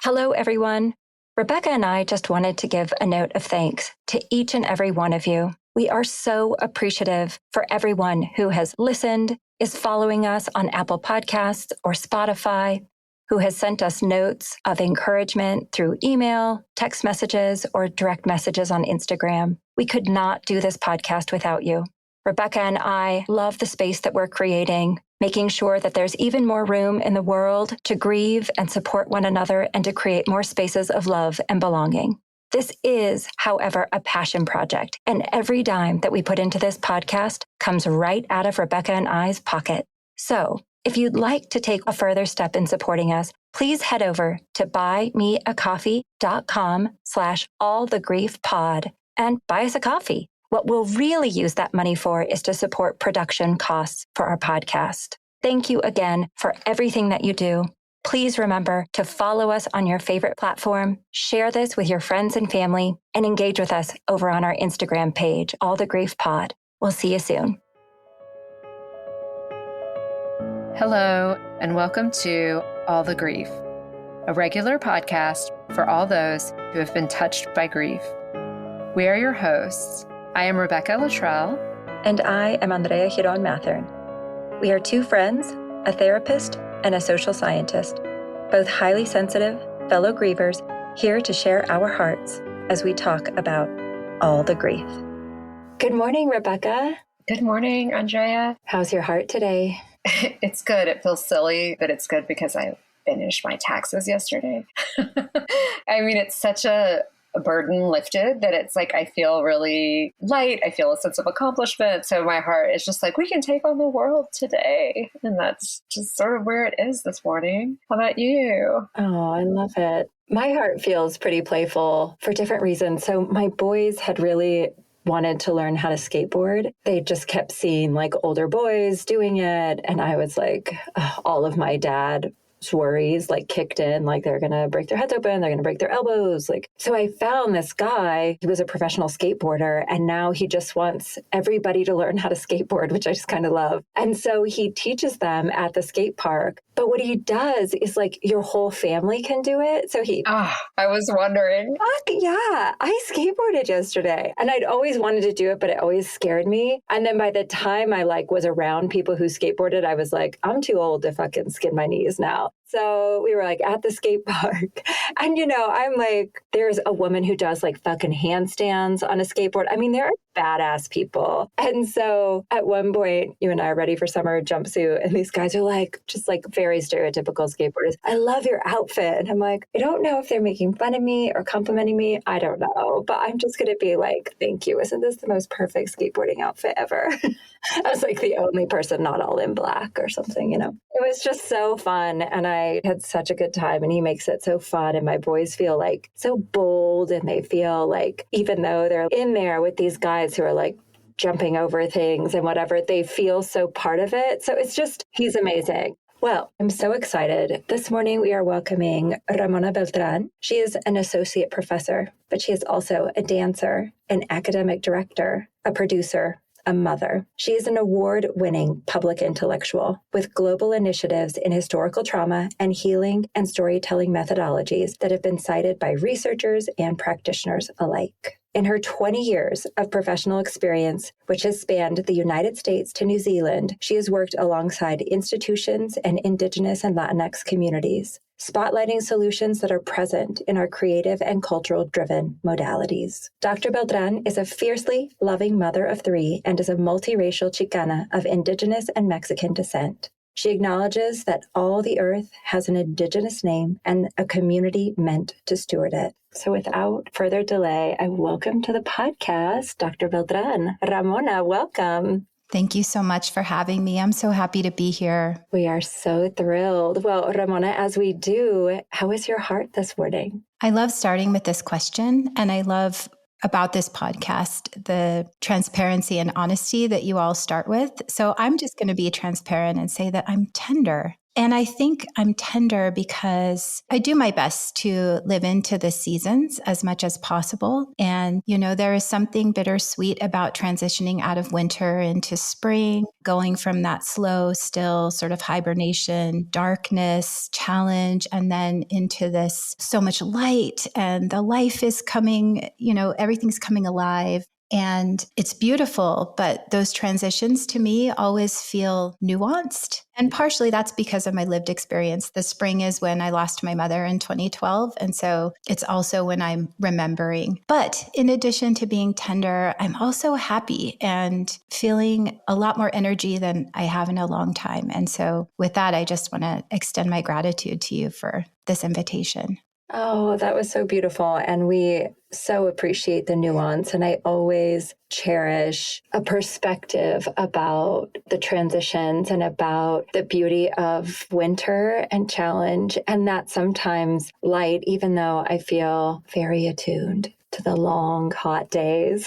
Hello, everyone. Rebecca and I just wanted to give a note of thanks to each and every one of you. We are so appreciative for everyone who has listened, is following us on Apple Podcasts or Spotify, who has sent us notes of encouragement through email, text messages, or direct messages on Instagram. We could not do this podcast without you. Rebecca and I love the space that we're creating, making sure that there's even more room in the world to grieve and support one another and to create more spaces of love and belonging. This is, however, a passion project, and every dime that we put into this podcast comes right out of Rebecca and I's pocket. So, if you'd like to take a further step in supporting us, please head over to buymeacoffee.com/allthegriefpod and buy us a coffee. What we'll really use that money for is to support production costs for our podcast. Thank you again for everything that you do. Please remember to follow us on your favorite platform, share this with your friends and family, and engage with us over on our Instagram page, All the Grief Pod. We'll see you soon. Hello, and welcome to All the Grief, a regular podcast for all those who have been touched by grief. We are your hosts. I am Rebecca Luttrell. And I am Andrea Mathern. We are two friends, a therapist, and a social scientist, both highly sensitive fellow grievers here to share our hearts as we talk about all the grief. Good morning, Rebecca. Good morning, Andrea. How's your heart today? It's good. It feels silly, but it's good because I finished my taxes yesterday. I mean, it's such a burden lifted that it's like I feel really light. I feel a sense of accomplishment. So my heart is just like, we can take on the world today. And that's just sort of where it is this morning. How about you? Oh, I love it. My heart feels pretty playful for different reasons. So my boys had really wanted to learn how to skateboard. They just kept seeing like older boys doing it. And I was like, all of my dad's worries like kicked in, like they're going to break their heads open, they're going to break their elbows. So I found this guy, he was a professional skateboarder, and now he just wants everybody to learn how to skateboard, which I just kind of love. And so he teaches them at the skate park. But what he does is like your whole family can do it. So I was wondering. Fuck yeah. I skateboarded yesterday and I'd always wanted to do it, but it always scared me. And then by the time I was around people who skateboarded, I was like, I'm too old to fucking skin my knees now. So we were at the skate park and, I'm like, there's a woman who does fucking handstands on a skateboard. I mean, there are badass people. And so at one point, you and I are ready for summer jumpsuit. And these guys are just very stereotypical skateboarders. I love your outfit. And I'm like, I don't know if they're making fun of me or complimenting me. I don't know. But I'm just going to be like, thank you. Isn't this the most perfect skateboarding outfit ever? I was the only person not all in black or something, It was just so fun. And I had such a good time. And he makes it so fun. And my boys feel so bold. And they feel even though they're in there with these guys who are jumping over things and whatever, they feel so part of it. So he's amazing. Well, I'm so excited. This morning we are welcoming Ramona Beltrán. She is an associate professor, but she is also a dancer, an academic director, a producer, a mother. She is an award-winning public intellectual with global initiatives in historical trauma and healing and storytelling methodologies that have been cited by researchers and practitioners alike. In her 20 years of professional experience, which has spanned the United States to New Zealand, she has worked alongside institutions and Indigenous and Latinx communities, spotlighting solutions that are present in our creative and cultural-driven modalities. Dr. Beltrán is a fiercely loving mother of three and is a multiracial Chicana of Indigenous and Mexican descent. She acknowledges that all the earth has an Indigenous name and a community meant to steward it. So without further delay, I welcome to the podcast, Dr. Beltrán. Ramona, welcome. Thank you so much for having me. I'm so happy to be here. We are so thrilled. Well, Ramona, as we do, how is your heart this morning? I love starting with this question, and I love about this podcast, the transparency and honesty that you all start with. So I'm just going to be transparent and say that I'm tender And I think I'm tender because I do my best to live into the seasons as much as possible. And, there is something bittersweet about transitioning out of winter into spring, going from that slow, still sort of hibernation, darkness, challenge, and then into this so much light and the life is coming, everything's coming alive. And it's beautiful, but those transitions to me always feel nuanced. And partially that's because of my lived experience. The spring is when I lost my mother in 2012. And so it's also when I'm remembering. But in addition to being tender, I'm also happy and feeling a lot more energy than I have in a long time. And so with that, I just want to extend my gratitude to you for this invitation. Oh, that was so beautiful. And we so appreciate the nuance. And I always cherish a perspective about the transitions and about the beauty of winter and challenge. And that sometimes light, even though I feel very attuned to the long, hot days,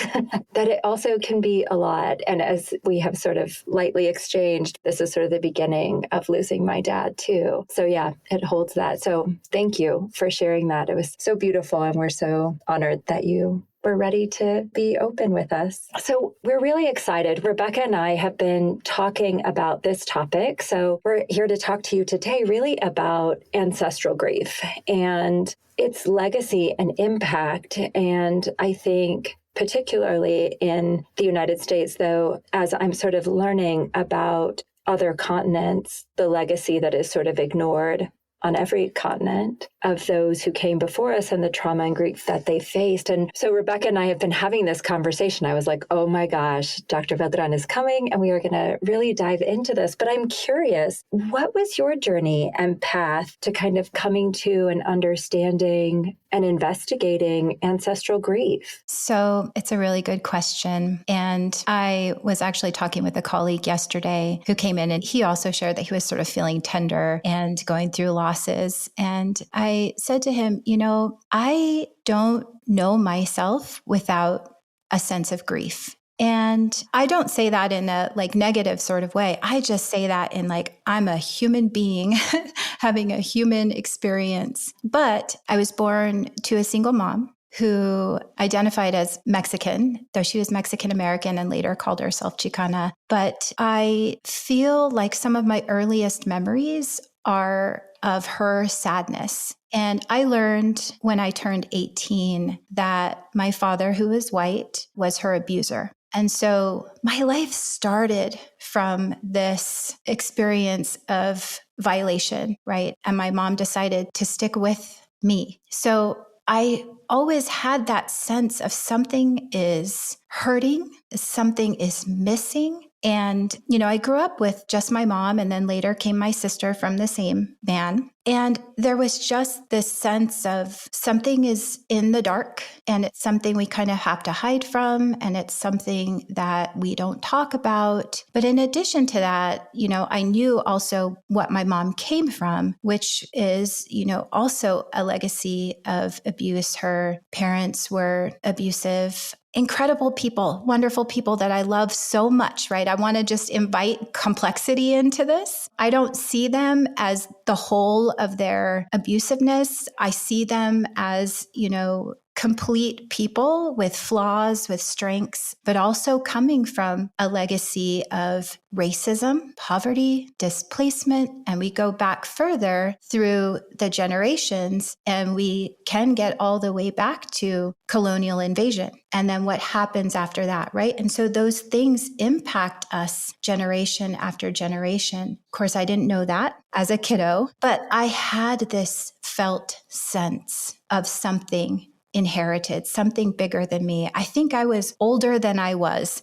that it also can be a lot. And as we have sort of lightly exchanged, this is sort of the beginning of losing my dad too. So yeah, it holds that. So thank you for sharing that. It was so beautiful. And we're so honored that you were ready to be open with us. So we're really excited. Rebecca and I have been talking about this topic. So we're here to talk to you today really about ancestral grief and its legacy and impact. And I think particularly in the United States, though, as I'm sort of learning about other continents, the legacy that is sort of ignored on every continent of those who came before us and the trauma and grief that they faced. And so Rebecca and I have been having this conversation. I was like, oh my gosh, Dr. Beltrán is coming and we are going to really dive into this. But I'm curious, what was your journey and path to kind of coming to and understanding and investigating ancestral grief? So it's a really good question. And I was actually talking with a colleague yesterday who came in and he also shared that he was sort of feeling tender and going through losses. And I said to him, I don't know myself without a sense of grief. And I don't say that in a negative sort of way. I just say that in I'm a human being having a human experience. But I was born to a single mom who identified as Mexican, though she was Mexican American and later called herself Chicana. But I feel like some of my earliest memories are of her sadness. And I learned when I turned 18 that my father, who was white, was her abuser. And so my life started from this experience of violation, right? And my mom decided to stick with me. So I always had that sense of something is hurting, something is missing. And, I grew up with just my mom, and then later came my sister from the same man. And there was just this sense of something is in the dark, and it's something we kind of have to hide from, and it's something that we don't talk about. But in addition to that, I knew also what my mom came from, which is, also a legacy of abuse. Her parents were abusive. Incredible people, wonderful people that I love so much, right? I want to just invite complexity into this. I don't see them as the whole of their abusiveness. I see them as, complete people with flaws, with strengths, but also coming from a legacy of racism, poverty, displacement. And we go back further through the generations and we can get all the way back to colonial invasion. And then what happens after that, right? And so those things impact us generation after generation. Of course, I didn't know that as a kiddo, but I had this felt sense of something inherited, something bigger than me. I think I was older than I was,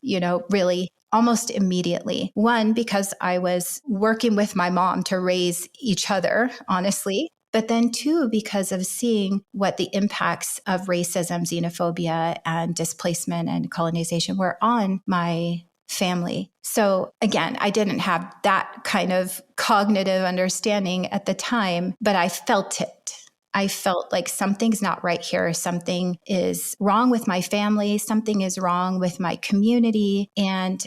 really almost immediately. One, because I was working with my mom to raise each other, honestly. But then two, because of seeing what the impacts of racism, xenophobia, and displacement and colonization were on my family. So again, I didn't have that kind of cognitive understanding at the time, but I felt it. I felt like something's not right here. Something is wrong with my family. Something is wrong with my community. And,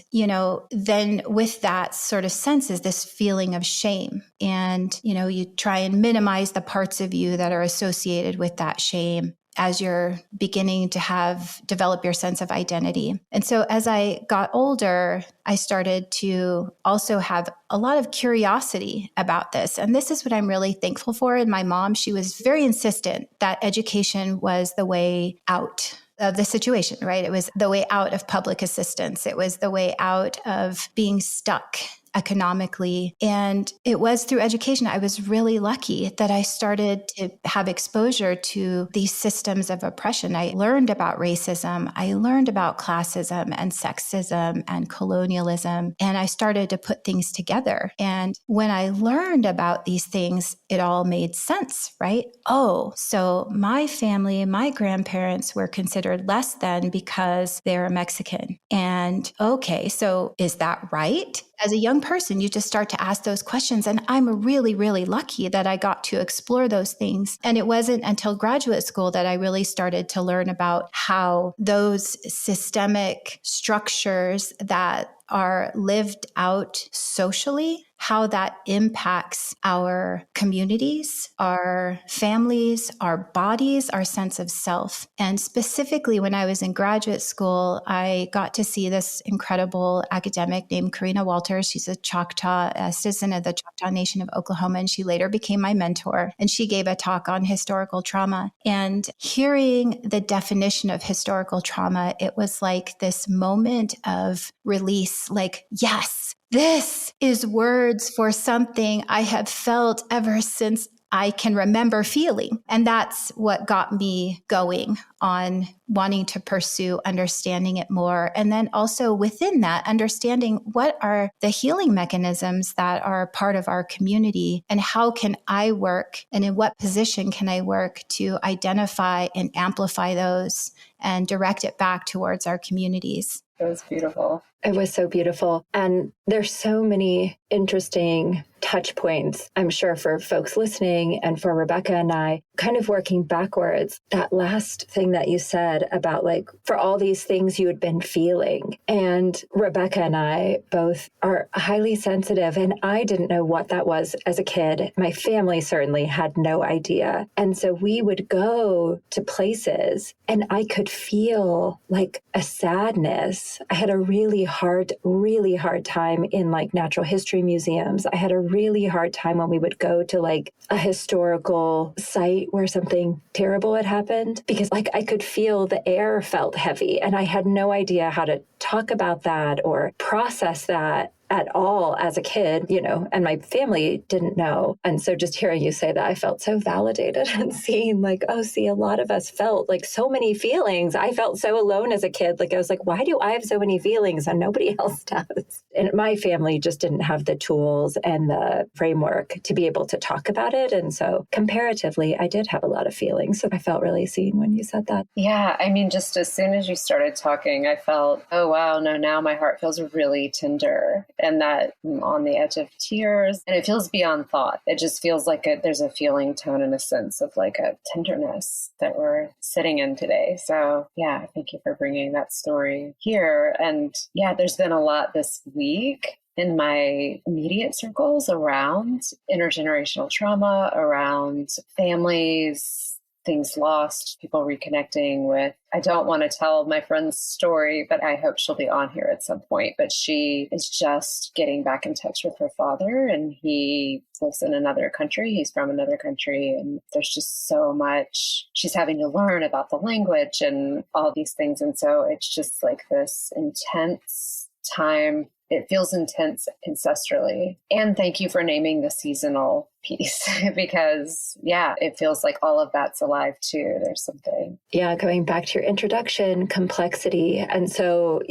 then with that sort of sense is this feeling of shame. And, you try and minimize the parts of you that are associated with that shame as you're beginning to develop your sense of identity. And so as I got older, I started to also have a lot of curiosity about this. And this is what I'm really thankful for. And my mom, she was very insistent that education was the way out of the situation, right? It was the way out of public assistance. It was the way out of being stuck economically. And it was through education. I was really lucky that I started to have exposure to these systems of oppression. I learned about racism. I learned about classism and sexism and colonialism. And I started to put things together. And when I learned about these things, it all made sense, right? Oh, so my family, my grandparents were considered less than because they're Mexican. And okay, so is that right? As a young person, you just start to ask those questions. And I'm really, really lucky that I got to explore those things. And it wasn't until graduate school that I really started to learn about how those systemic structures that are lived out socially, how that impacts our communities, our families, our bodies, our sense of self. And specifically, when I was in graduate school, I got to see this incredible academic named Karina Walters. She's a Choctaw, a citizen of the Choctaw Nation of Oklahoma, and she later became my mentor. And she gave a talk on historical trauma. And hearing the definition of historical trauma, it was like this moment of release, like, yes, this is words for something I have felt ever since I can remember feeling. And that's what got me going on wanting to pursue understanding it more. And then also within that, understanding what are the healing mechanisms that are part of our community and how can I work and in what position can I work to identify and amplify those and direct it back towards our communities. It was beautiful. It was so beautiful. And there's so many interesting touch points, I'm sure, for folks listening and for Rebecca and I, kind of working backwards. That last thing that you said about like, for all these things you had been feeling. And Rebecca and I both are highly sensitive. And I didn't know what that was as a kid. My family certainly had no idea. And so we would go to places and I could feel like a sadness. I had a really hard time in like natural history museums. I had a really hard time when we would go to like a historical site where something terrible had happened, because like I could feel the air felt heavy and I had no idea how to talk about that or process that at all as a kid, and my family didn't know. And so just hearing you say that, I felt so validated and seeing like, oh, see, a lot of us felt like so many feelings. I felt so alone as a kid. Like I was like, why do I have so many feelings and nobody else does? And my family just didn't have the tools and the framework to be able to talk about it. And so comparatively, I did have a lot of feelings. So I felt really seen when you said that. Yeah. I mean, just as soon as you started talking, I felt, oh, wow, no, now my heart feels really tender. And that I'm on the edge of tears, and it feels beyond thought. It just feels like there's a feeling tone and a sense of like a tenderness that we're sitting in today. So yeah, thank you for bringing that story here. And yeah, there's been a lot this week in my immediate circles around intergenerational trauma, around families, things lost, people reconnecting with. I don't want to tell my friend's story, but I hope she'll be on here at some point. But she is just getting back in touch with her father, and he lives in another country. He's from another country, and there's just so much she's having to learn about the language and all these things. And so it's just like this intense time. It feels intense ancestrally. And thank you for naming the seasonal piece because, yeah, it feels like all of that's alive too. There's something. Yeah, going back to your introduction, complexity. And so,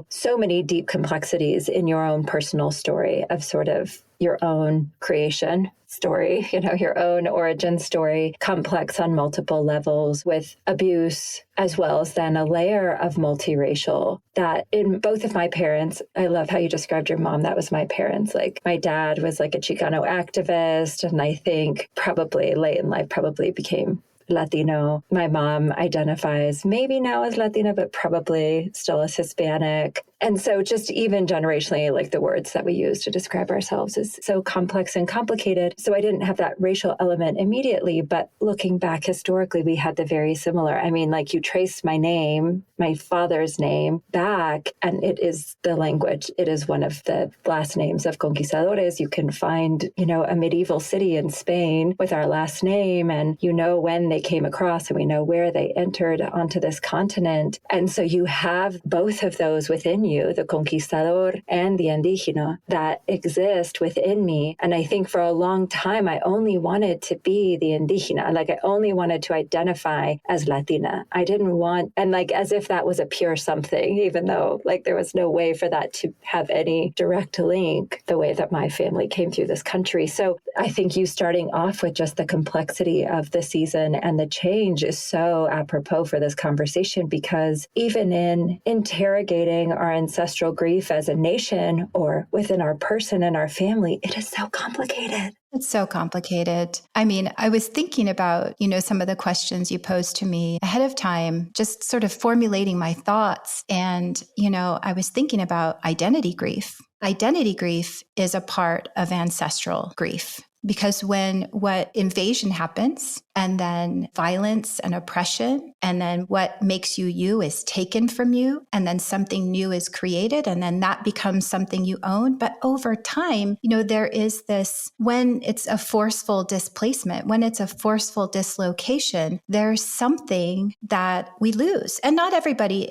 so many deep complexities in your own personal story of sort of your own creation story, your own origin story, complex on multiple levels with abuse, as well as then a layer of multiracial that in both of my parents, I love how you described your mom. That was my parents. Like my dad was like a Chicano activist and I think probably late in life probably became Latino. My mom identifies maybe now as Latina, but probably still as Hispanic. And so just even generationally, like the words that we use to describe ourselves is so complex and complicated. So I didn't have that racial element immediately, but looking back historically, we had the very similar. I mean, like you trace my name, my father's name back, and it is the language. It is one of the last names of conquistadores. You can find, a medieval city in Spain with our last name, and when they came across, and we know where they entered onto this continent. And so you have both of those within you, the conquistador and the indígena, that exist within me. And I think for a long time, I only wanted to be the indígena. Like I only wanted to identify as Latina. I didn't want, and like as if that was a pure something, even though like there was no way for that to have any direct link the way that my family came through this country. So I think you starting off with just the complexity of the season and the change is so apropos for this conversation, because even in interrogating our ancestral grief as a nation or within our person and our family, it is so complicated. It's so complicated. I mean, I was thinking about, some of the questions you posed to me ahead of time, just sort of formulating my thoughts. And, I was thinking about identity grief. Identity grief is a part of ancestral grief. Because when what invasion happens, and then violence and oppression, and then what makes you is taken from you, and then something new is created, and then that becomes something you own. But over time, there is this, when it's a forceful displacement, when it's a forceful dislocation, there's something that we lose. And not everybody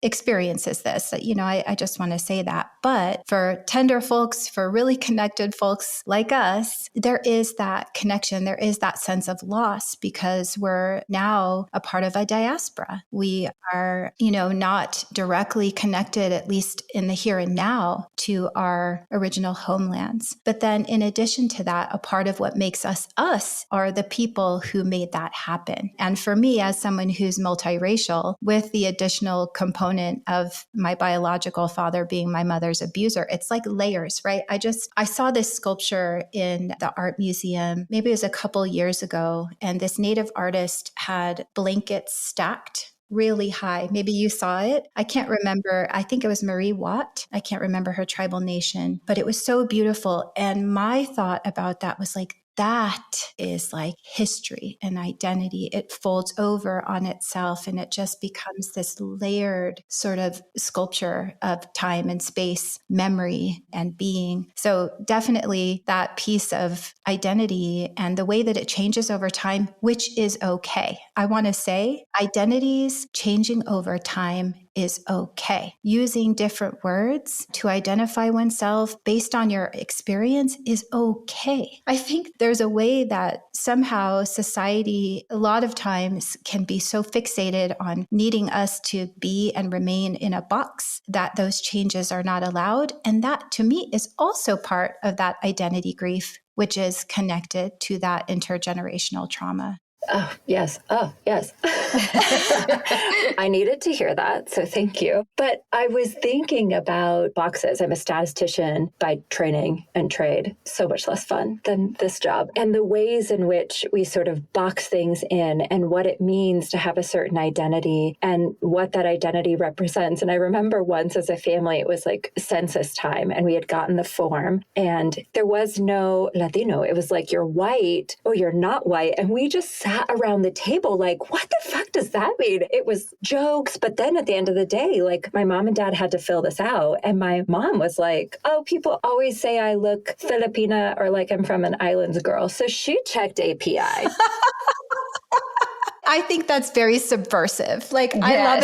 experiences this. I just want to say that. But for tender folks, for really connected folks like us, there is that connection. There is that sense of loss because we're now a part of a diaspora. We are, not directly connected, at least in the here and now, to our original homelands. But then in addition to that, a part of what makes us us are the people who made that happen. And for me, as someone who's multiracial, with the additional component of my biological father being my mother's abuser, it's like layers, right? I saw this sculpture in the art museum, maybe it was a couple years ago, and this native artist had blankets stacked really high. Maybe you saw it. I can't remember. I think it was Marie Watt. I can't remember her tribal nation, but it was so beautiful. And my thought about that was like, that is like history and identity. It folds over on itself and it just becomes this layered sort of sculpture of time and space, memory and being. So definitely that piece of identity and the way that it changes over time, which is okay. I want to say identities changing over time is okay. Using different words to identify oneself based on your experience is okay. I think there's a way that somehow society a lot of times can be so fixated on needing us to be and remain in a box that those changes are not allowed. And that to me is also part of that identity grief, which is connected to that intergenerational trauma. Oh, yes. Oh, yes. I needed to hear that. So thank you. But I was thinking about boxes. I'm a statistician by training and trade. So much less fun than this job. And the ways in which we sort of box things in and what it means to have a certain identity and what that identity represents. And I remember once as a family, it was like census time and we had gotten the form and there was no Latino. It was like, you're white or you're not white. And we just sat around the table like, what the fuck does that mean? It was jokes. But then at the end of the day, like my mom and dad had to fill this out. And my mom was like, oh, people always say I look Filipina or like I'm from an islands girl. So she checked API. I think that's very subversive. Like, yes. I love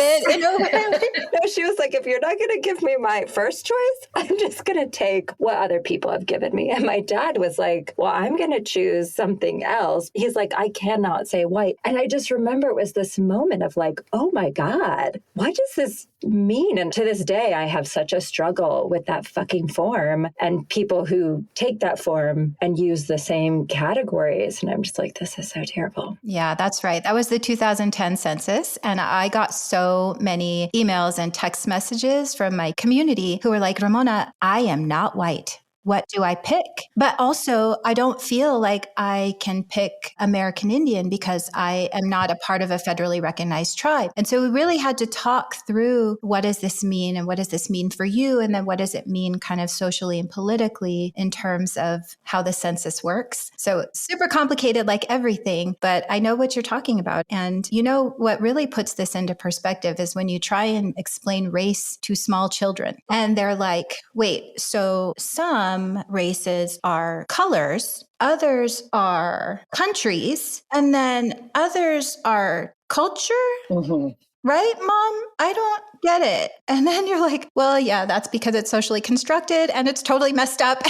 it. No, she was like, if you're not going to give me my first choice, I'm just going to take what other people have given me. And my dad was like, well, I'm going to choose something else. He's like, I cannot say white. And I just remember it was this moment of like, oh my God, what does this mean? And to this day, I have such a struggle with that fucking form and people who take that form and use the same categories. And I'm just like, this is so terrible. Yeah, that's right. That was the 2010 census. And I got so many emails and text messages from my community who were like, Ramona, I am not white. what do I pick? But also, I don't feel like I can pick American Indian because I am not a part of a federally recognized tribe. And so we really had to talk through, what does this mean? And what does this mean for you? And then what does it mean kind of socially and politically in terms of how the census works? So super complicated, like everything, but I know what you're talking about. And what really puts this into perspective is when you try and explain race to small children and they're like, wait, so some races are colors, others are countries, and then others are culture? Mm-hmm. Right, Mom? I don't get it. And then you're like, well, yeah, that's because it's socially constructed and it's totally messed up.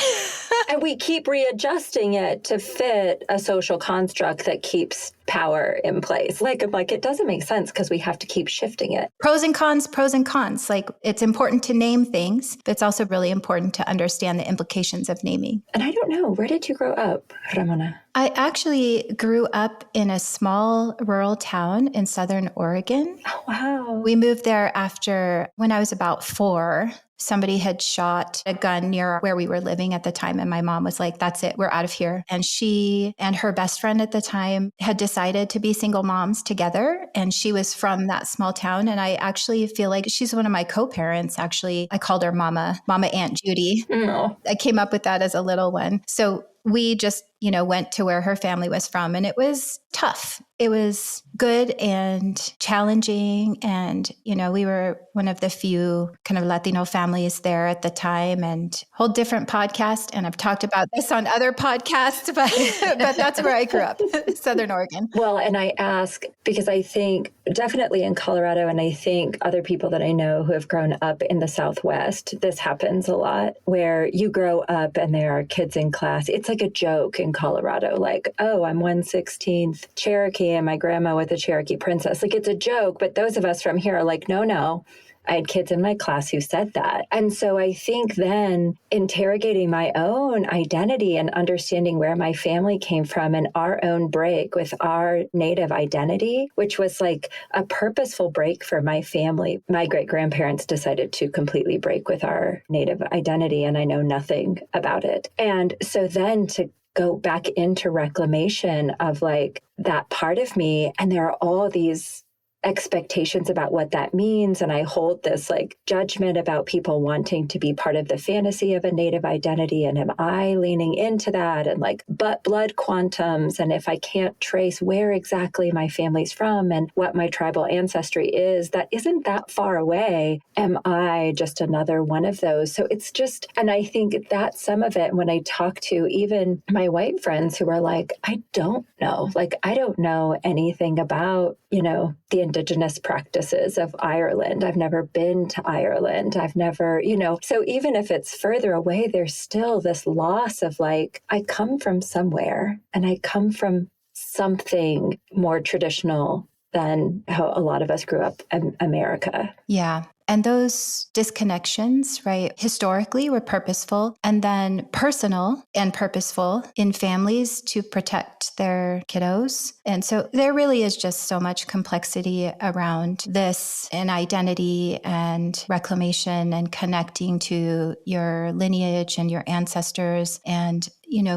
And we keep readjusting it to fit a social construct that keeps power in place. Like it doesn't make sense because we have to keep shifting it. Pros and cons, pros and cons. Like, it's important to name things, but it's also really important to understand the implications of naming. And I don't know, where did you grow up, Ramona? I actually grew up in a small rural town in Southern Oregon. Oh, wow. We moved there after, when I was about 4. Somebody had shot a gun near where we were living at the time. And my mom was like, that's it, we're out of here. And she and her best friend at the time had decided to be single moms together. And she was from that small town. And I actually feel like she's one of my co-parents. Actually, I called her Mama Aunt Judy. Oh. I came up with that as a little one. So we just, went to where her family was from, and it was tough. It was good and challenging. And, we were one of the few kind of Latino families there at the time, and whole different podcast. And I've talked about this on other podcasts, but that's where I grew up, Southern Oregon. Well, and I ask because I think definitely in Colorado, and I think other people that I know who have grown up in the Southwest, this happens a lot where you grow up and there are kids in class. It's like a joke in Colorado, like, oh, I'm 1/16 Cherokee and my grandma with a Cherokee princess. Like, it's a joke, but those of us from here are like, no. I had kids in my class who said that. And so I think then interrogating my own identity and understanding where my family came from and our own break with our Native identity, which was like a purposeful break for my family. My great-grandparents decided to completely break with our Native identity, and I know nothing about it. And so then to go back into reclamation of like that part of me, and there are all these expectations about what that means. And I hold this like judgment about people wanting to be part of the fantasy of a Native identity. And am I leaning into that? And like, but blood quantums. And if I can't trace where exactly my family's from and what my tribal ancestry is, that isn't that far away. Am I just another one of those? So it's just, and I think that's some of it when I talk to even my white friends who are like, I don't know, like, I don't know anything about, the indigenous practices of Ireland. I've never been to Ireland. I've never, so even if it's further away, there's still this loss of like, I come from somewhere and I come from something more traditional than how a lot of us grew up in America. Yeah. And those disconnections, right, historically were purposeful and then personal and purposeful in families to protect their kiddos. And so there really is just so much complexity around this and identity and reclamation and connecting to your lineage and your ancestors. And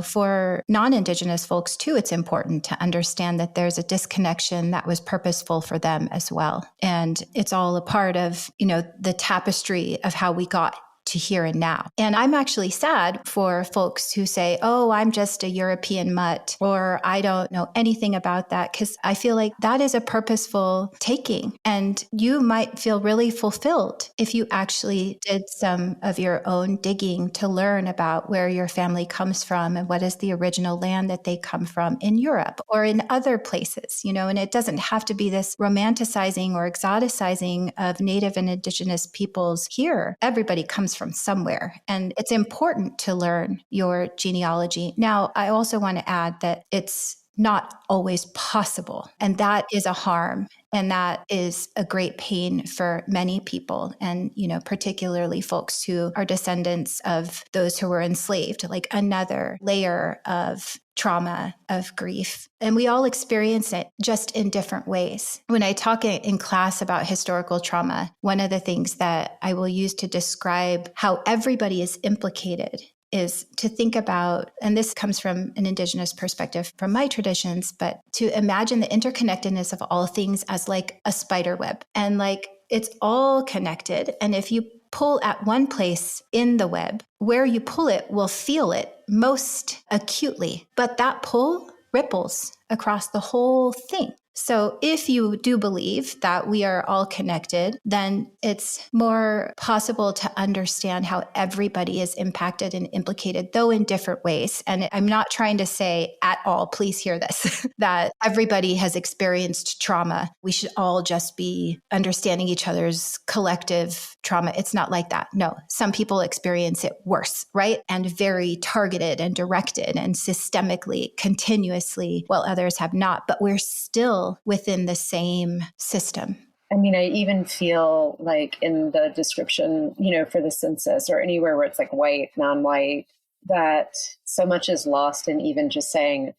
for non-Indigenous folks too, it's important to understand that there's a disconnection that was purposeful for them as well. And it's all a part of, the tapestry of how we got to here and now. And I'm actually sad for folks who say, oh, I'm just a European mutt, or I don't know anything about that, because I feel like that is a purposeful taking. And you might feel really fulfilled if you actually did some of your own digging to learn about where your family comes from and what is the original land that they come from in Europe or in other places, and it doesn't have to be this romanticizing or exoticizing of Native and Indigenous peoples here. Everybody comes from somewhere. And it's important to learn your genealogy. Now, I also want to add that it's not always possible. And that is a harm. And that is a great pain for many people. And, particularly folks who are descendants of those who were enslaved, like another layer of trauma, of grief. And we all experience it just in different ways. When I talk in class about historical trauma, one of the things that I will use to describe how everybody is implicated is to think about, and this comes from an Indigenous perspective from my traditions, but to imagine the interconnectedness of all things as like a spider web. And like it's all connected. And if you pull at one place in the web, where you pull it will feel it most acutely. But that pull ripples across the whole thing. So if you do believe that we are all connected, then it's more possible to understand how everybody is impacted and implicated, though in different ways. And I'm not trying to say at all, please hear this, that everybody has experienced trauma. We should all just be understanding each other's collective trauma. It's not like that. No, some people experience it worse, right? And very targeted and directed and systemically, continuously, while others have not. But we're still within the same system. I mean, I even feel like in the description, for the census or anywhere where it's like white, non-white, that so much is lost in even just saying,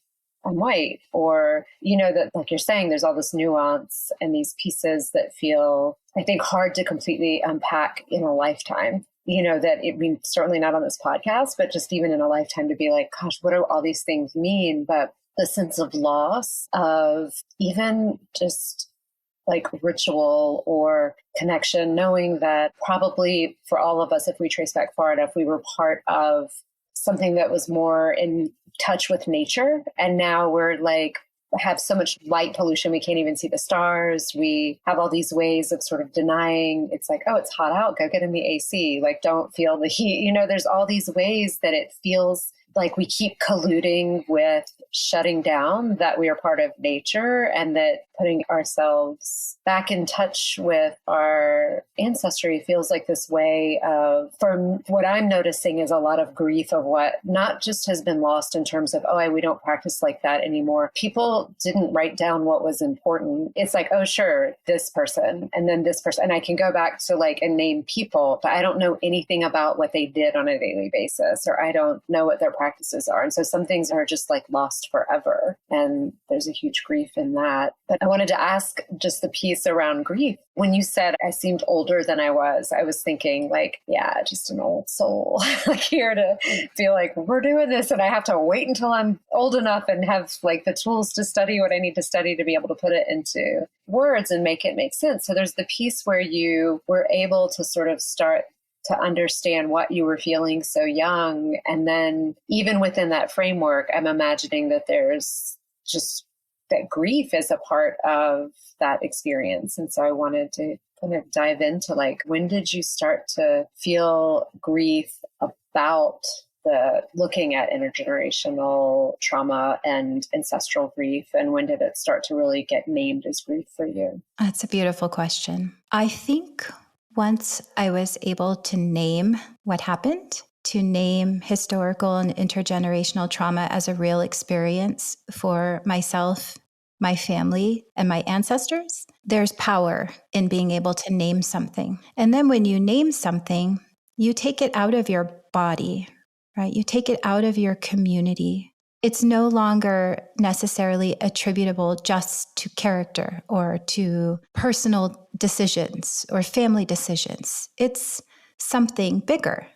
I'm white, or, that like you're saying, there's all this nuance and these pieces that feel, I think, hard to completely unpack in a lifetime. Certainly not on this podcast, but just even in a lifetime to be like, gosh, what do all these things mean? But the sense of loss of even just like ritual or connection, knowing that probably for all of us, if we trace back far enough, we were part of something that was more in touch with nature. And now we're like, have so much light pollution, we can't even see the stars. We have all these ways of sort of denying. It's like, oh, it's hot out, go get in the AC. Like, don't feel the heat. There's all these ways that it feels like we keep colluding with shutting down that we are part of nature, and that putting ourselves back in touch with our ancestry feels like this way of, from what I'm noticing, is a lot of grief of what not just has been lost in terms of, we don't practice like that anymore. People didn't write down what was important. It's like, oh, sure, this person, and then this person. And I can go back to like and name people, but I don't know anything about what they did on a daily basis, or I don't know what their practices are. And so some things are just like lost forever. And there's a huge grief in that. But I wanted to ask just the piece around grief. When you said I seemed older than I was thinking like, yeah, just an old soul, like here to feel like we're doing this and I have to wait until I'm old enough and have like the tools to study what I need to study to be able to put it into words and make it make sense. So there's the piece where you were able to sort of start to understand what you were feeling so young. And then even within that framework, I'm imagining that there's just that grief is a part of that experience. And so I wanted to kind of dive into like, when did you start to feel grief about the looking at intergenerational trauma and ancestral grief? And when did it start to really get named as grief for you? That's a beautiful question. I think once I was able to name what happened, to name historical and intergenerational trauma as a real experience for myself, my family, and my ancestors, there's power in being able to name something. And then when you name something, you take it out of your body, right? You take it out of your community. It's no longer necessarily attributable just to character or to personal decisions or family decisions. It's something bigger.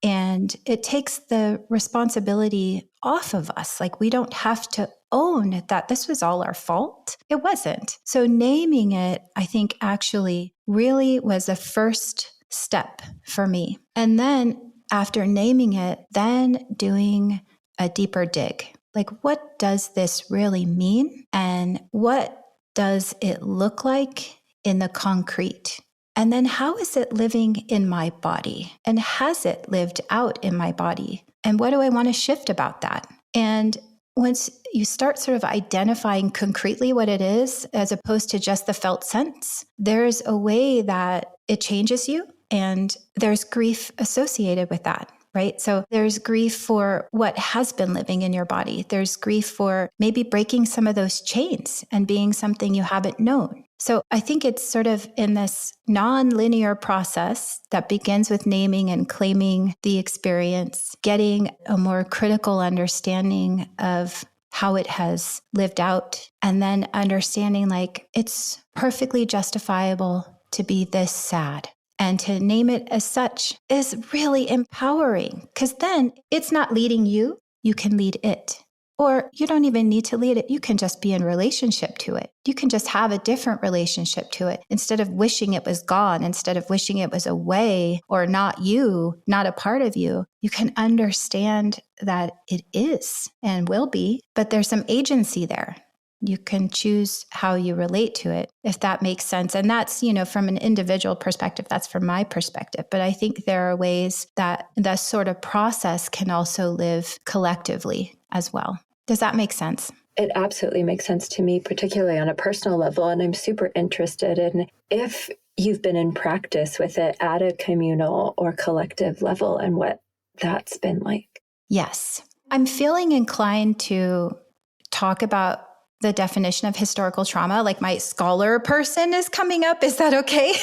And it takes the responsibility off of us. Like, we don't have to own that this was all our fault. It wasn't. So naming it, I think, actually really was the first step for me. And then after naming it, then doing a deeper dig. Like, what does this really mean? And what does it look like in the concrete? And then how is it living in my body? And has it lived out in my body? And what do I want to shift about that? And once you start sort of identifying concretely what it is, as opposed to just the felt sense, there's a way that it changes you. And there's grief associated with that. Right? So there's grief for what has been living in your body. There's grief for maybe breaking some of those chains and being something you haven't known. So I think it's sort of in this non-linear process that begins with naming and claiming the experience, getting a more critical understanding of how it has lived out, and then understanding like it's perfectly justifiable to be this sad. And to name it as such is really empowering, because then it's not leading you, you can lead it. Or you don't even need to lead it. You can just be in relationship to it. You can just have a different relationship to it. Instead of wishing it was gone, instead of wishing it was away or not you, not a part of you, you can understand that it is and will be, but there's some agency there. You can choose how you relate to it, if that makes sense. And that's, from an individual perspective, that's from my perspective. But I think there are ways that this sort of process can also live collectively as well. Does that make sense? It absolutely makes sense to me, particularly on a personal level. And I'm super interested in if you've been in practice with it at a communal or collective level and what that's been like. Yes. I'm feeling inclined to talk about the definition of historical trauma, like my scholar person is coming up. Is that okay?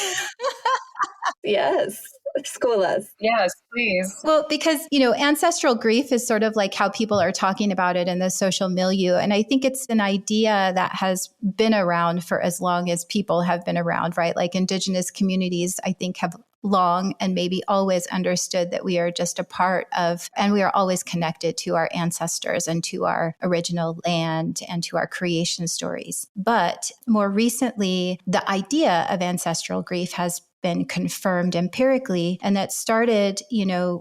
Yes. School us. Yes, please. Well, because, ancestral grief is sort of like how people are talking about it in the social milieu. And I think it's an idea that has been around for as long as people have been around, right? Like Indigenous communities, I think, have long and maybe always understood that we are just a part of, and we are always connected to our ancestors and to our original land and to our creation stories. But more recently, the idea of ancestral grief has been confirmed empirically. And that started,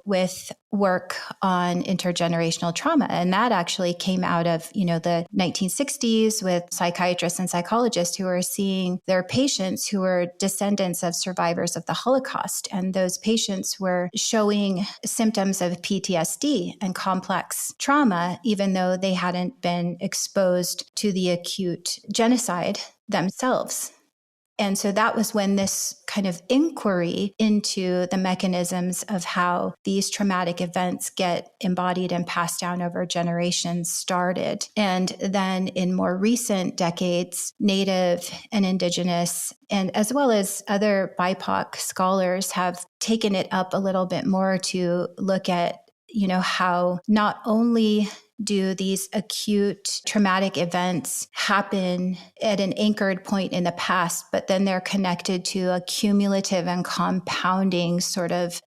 with work on intergenerational trauma. And that actually came out of, the 1960s with psychiatrists and psychologists who were seeing their patients who were descendants of survivors of the Holocaust. And those patients were showing symptoms of PTSD and complex trauma, even though they hadn't been exposed to the acute genocide themselves. And so that was when this kind of inquiry into the mechanisms of how these traumatic events get embodied and passed down over generations started. And then in more recent decades, Native and Indigenous, and as well as other BIPOC scholars have taken it up a little bit more to look at, how not only do these acute traumatic events happen at an anchored point in the past, but then they're connected to a cumulative and compounding sort of,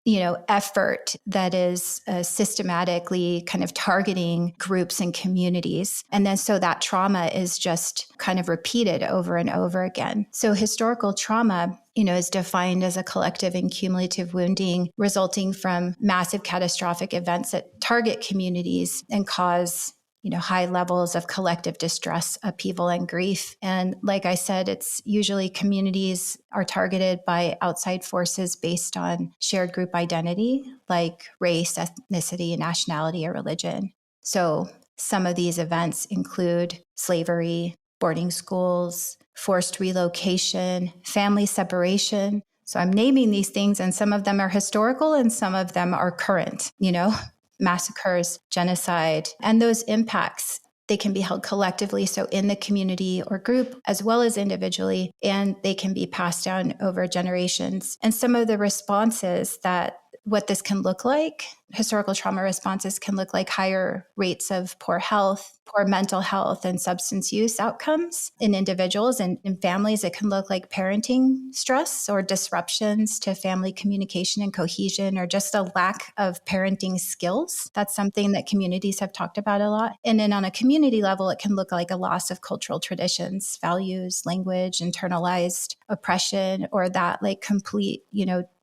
effort that is systematically kind of targeting groups and communities. And then so that trauma is just kind of repeated over and over again. So historical trauma, is defined as a collective and cumulative wounding resulting from massive catastrophic events that target communities and cause, high levels of collective distress, upheaval, and grief. And like I said, it's usually communities are targeted by outside forces based on shared group identity, like race, ethnicity, nationality, or religion. So some of these events include slavery, boarding schools, forced relocation, family separation. So I'm naming these things, and some of them are historical and some of them are current, massacres, genocide, and those impacts. They can be held collectively, so in the community or group, as well as individually, and they can be passed down over generations. And some of the responses what this can look like, historical trauma responses can look like higher rates of poor health, poor mental health, and substance use outcomes in individuals and in families. It can look like parenting stress or disruptions to family communication and cohesion, or just a lack of parenting skills. That's something that communities have talked about a lot. And then on a community level, it can look like a loss of cultural traditions, values, language, internalized oppression, or that like complete,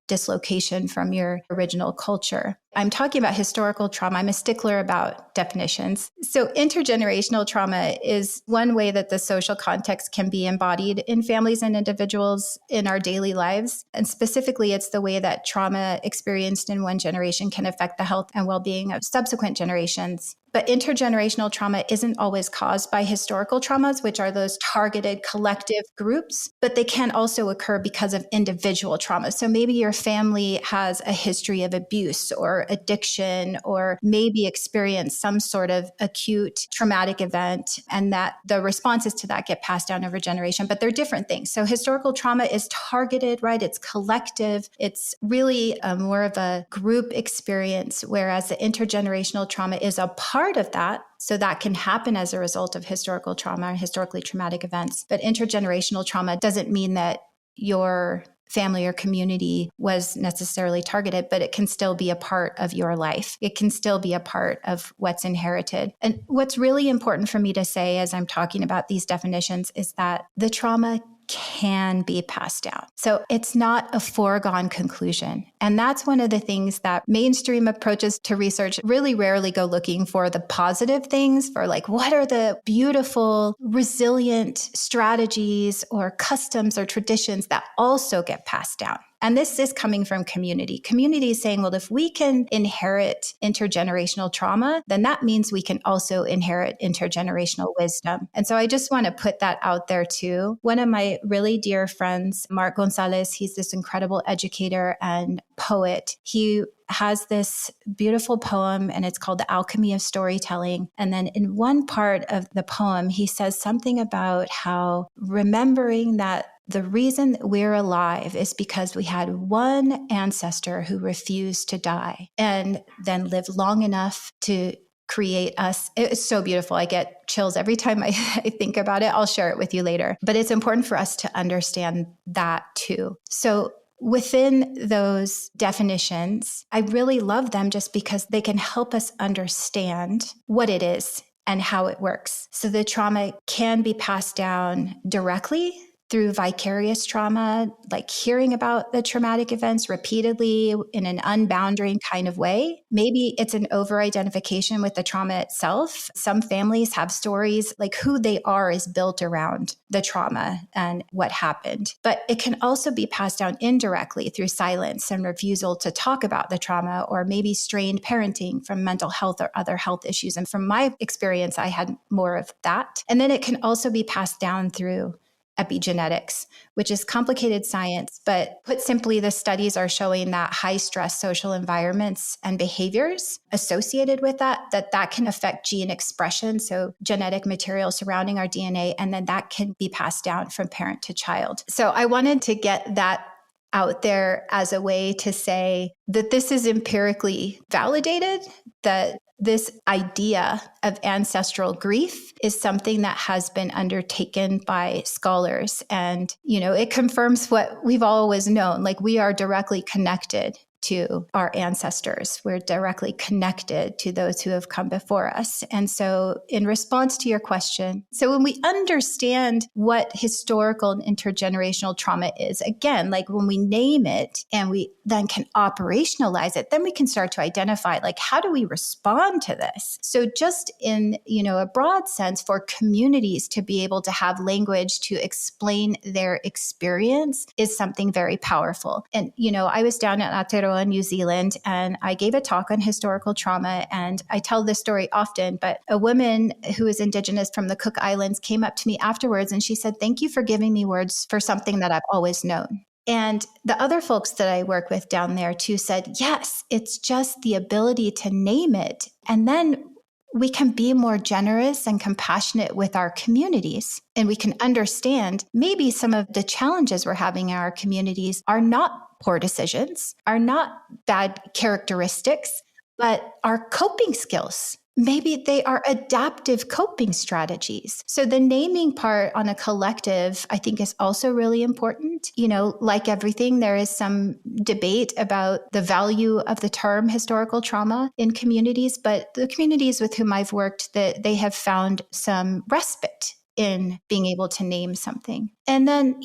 dislocation from your original culture. I'm talking about historical trauma. I'm a stickler about definitions. So intergenerational trauma is one way that the social context can be embodied in families and individuals in our daily lives. And specifically, it's the way that trauma experienced in one generation can affect the health and well-being of subsequent generations. But intergenerational trauma isn't always caused by historical traumas, which are those targeted collective groups, but they can also occur because of individual trauma. So maybe your family has a history of abuse or addiction, or maybe experienced some sort of acute traumatic event, and that the responses to that get passed down over generation, but they're different things. So historical trauma is targeted, right? It's collective. It's really more of a group experience, whereas the intergenerational trauma is a part of that. So that can happen as a result of historical trauma and historically traumatic events. But intergenerational trauma doesn't mean that your family or community was necessarily targeted, but it can still be a part of your life. It can still be a part of what's inherited. And what's really important for me to say as I'm talking about these definitions is that the trauma can be passed down. So it's not a foregone conclusion. And that's one of the things that mainstream approaches to research really rarely go looking for the positive things, for like, what are the beautiful, resilient strategies or customs or traditions that also get passed down. And this is coming from community. Community is saying, well, if we can inherit intergenerational trauma, then that means we can also inherit intergenerational wisdom. And so I just want to put that out there too. One of my really dear friends, Mark Gonzalez, he's this incredible educator and poet. He has this beautiful poem and it's called The Alchemy of Storytelling. And then in one part of the poem, he says something about how remembering that the reason that we're alive is because we had one ancestor who refused to die and then lived long enough to create us. It's so beautiful. I get chills every time I think about it. I'll share it with you later. But it's important for us to understand that too. So within those definitions, I really love them just because they can help us understand what it is and how it works. So the trauma can be passed down directly through vicarious trauma, like hearing about the traumatic events repeatedly in an unbounding kind of way. Maybe it's an over-identification with the trauma itself. Some families have stories like who they are is built around the trauma and what happened. But it can also be passed down indirectly through silence and refusal to talk about the trauma, or maybe strained parenting from mental health or other health issues. And from my experience, I had more of that. And then it can also be passed down through epigenetics, which is complicated science, but put simply, the studies are showing that high stress social environments and behaviors associated with that can affect gene expression, so genetic material surrounding our DNA, and then that can be passed down from parent to child. So I wanted to get that out there as a way to say that this is empirically validated, that this idea of ancestral grief is something that has been undertaken by scholars. And, it confirms what we've always known, like we are directly connected to our ancestors. We're directly connected to those who have come before us. And so in response to your question, so when we understand what historical and intergenerational trauma is, again, like when we name it and we then can operationalize it, then we can start to identify, like, how do we respond to this? So just in, a broad sense, for communities to be able to have language to explain their experience is something very powerful. And, I was down at Aotearoa, New Zealand, and I gave a talk on historical trauma. And I tell this story often, but a woman who is Indigenous from the Cook Islands came up to me afterwards and she said, "Thank you for giving me words for something that I've always known." And the other folks that I work with down there too said, yes, it's just the ability to name it. And then we can be more generous and compassionate with our communities. And we can understand maybe some of the challenges we're having in our communities are not poor decisions, are not bad characteristics, but are coping skills. Maybe they are adaptive coping strategies. So the naming part on a collective, I think, is also really important. Like everything, there is some debate about the value of the term historical trauma in communities, but the communities with whom I've worked, that they have found some respite in being able to name something. And then,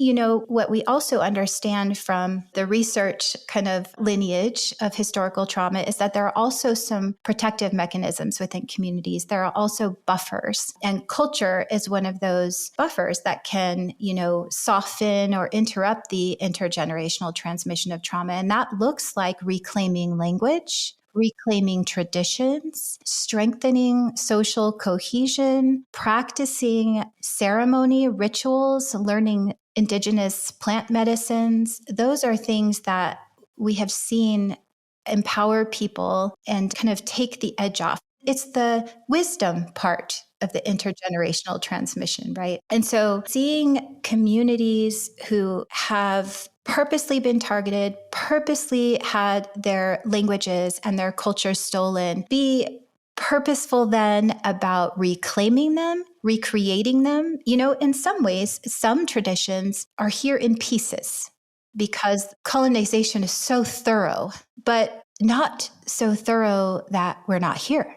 what we also understand from the research kind of lineage of historical trauma is that there are also some protective mechanisms within communities. There are also buffers, and culture is one of those buffers that can, soften or interrupt the intergenerational transmission of trauma. And that looks like reclaiming language, reclaiming traditions, strengthening social cohesion, practicing ceremony, rituals, learning indigenous plant medicines. Those are things that we have seen empower people and kind of take the edge off. It's the wisdom part of the intergenerational transmission, right? And so seeing communities who have purposely been targeted, purposely had their languages and their culture stolen, be purposeful then about reclaiming them, recreating them. In some ways, some traditions are here in pieces. because colonization is so thorough, but not so thorough that we're not here,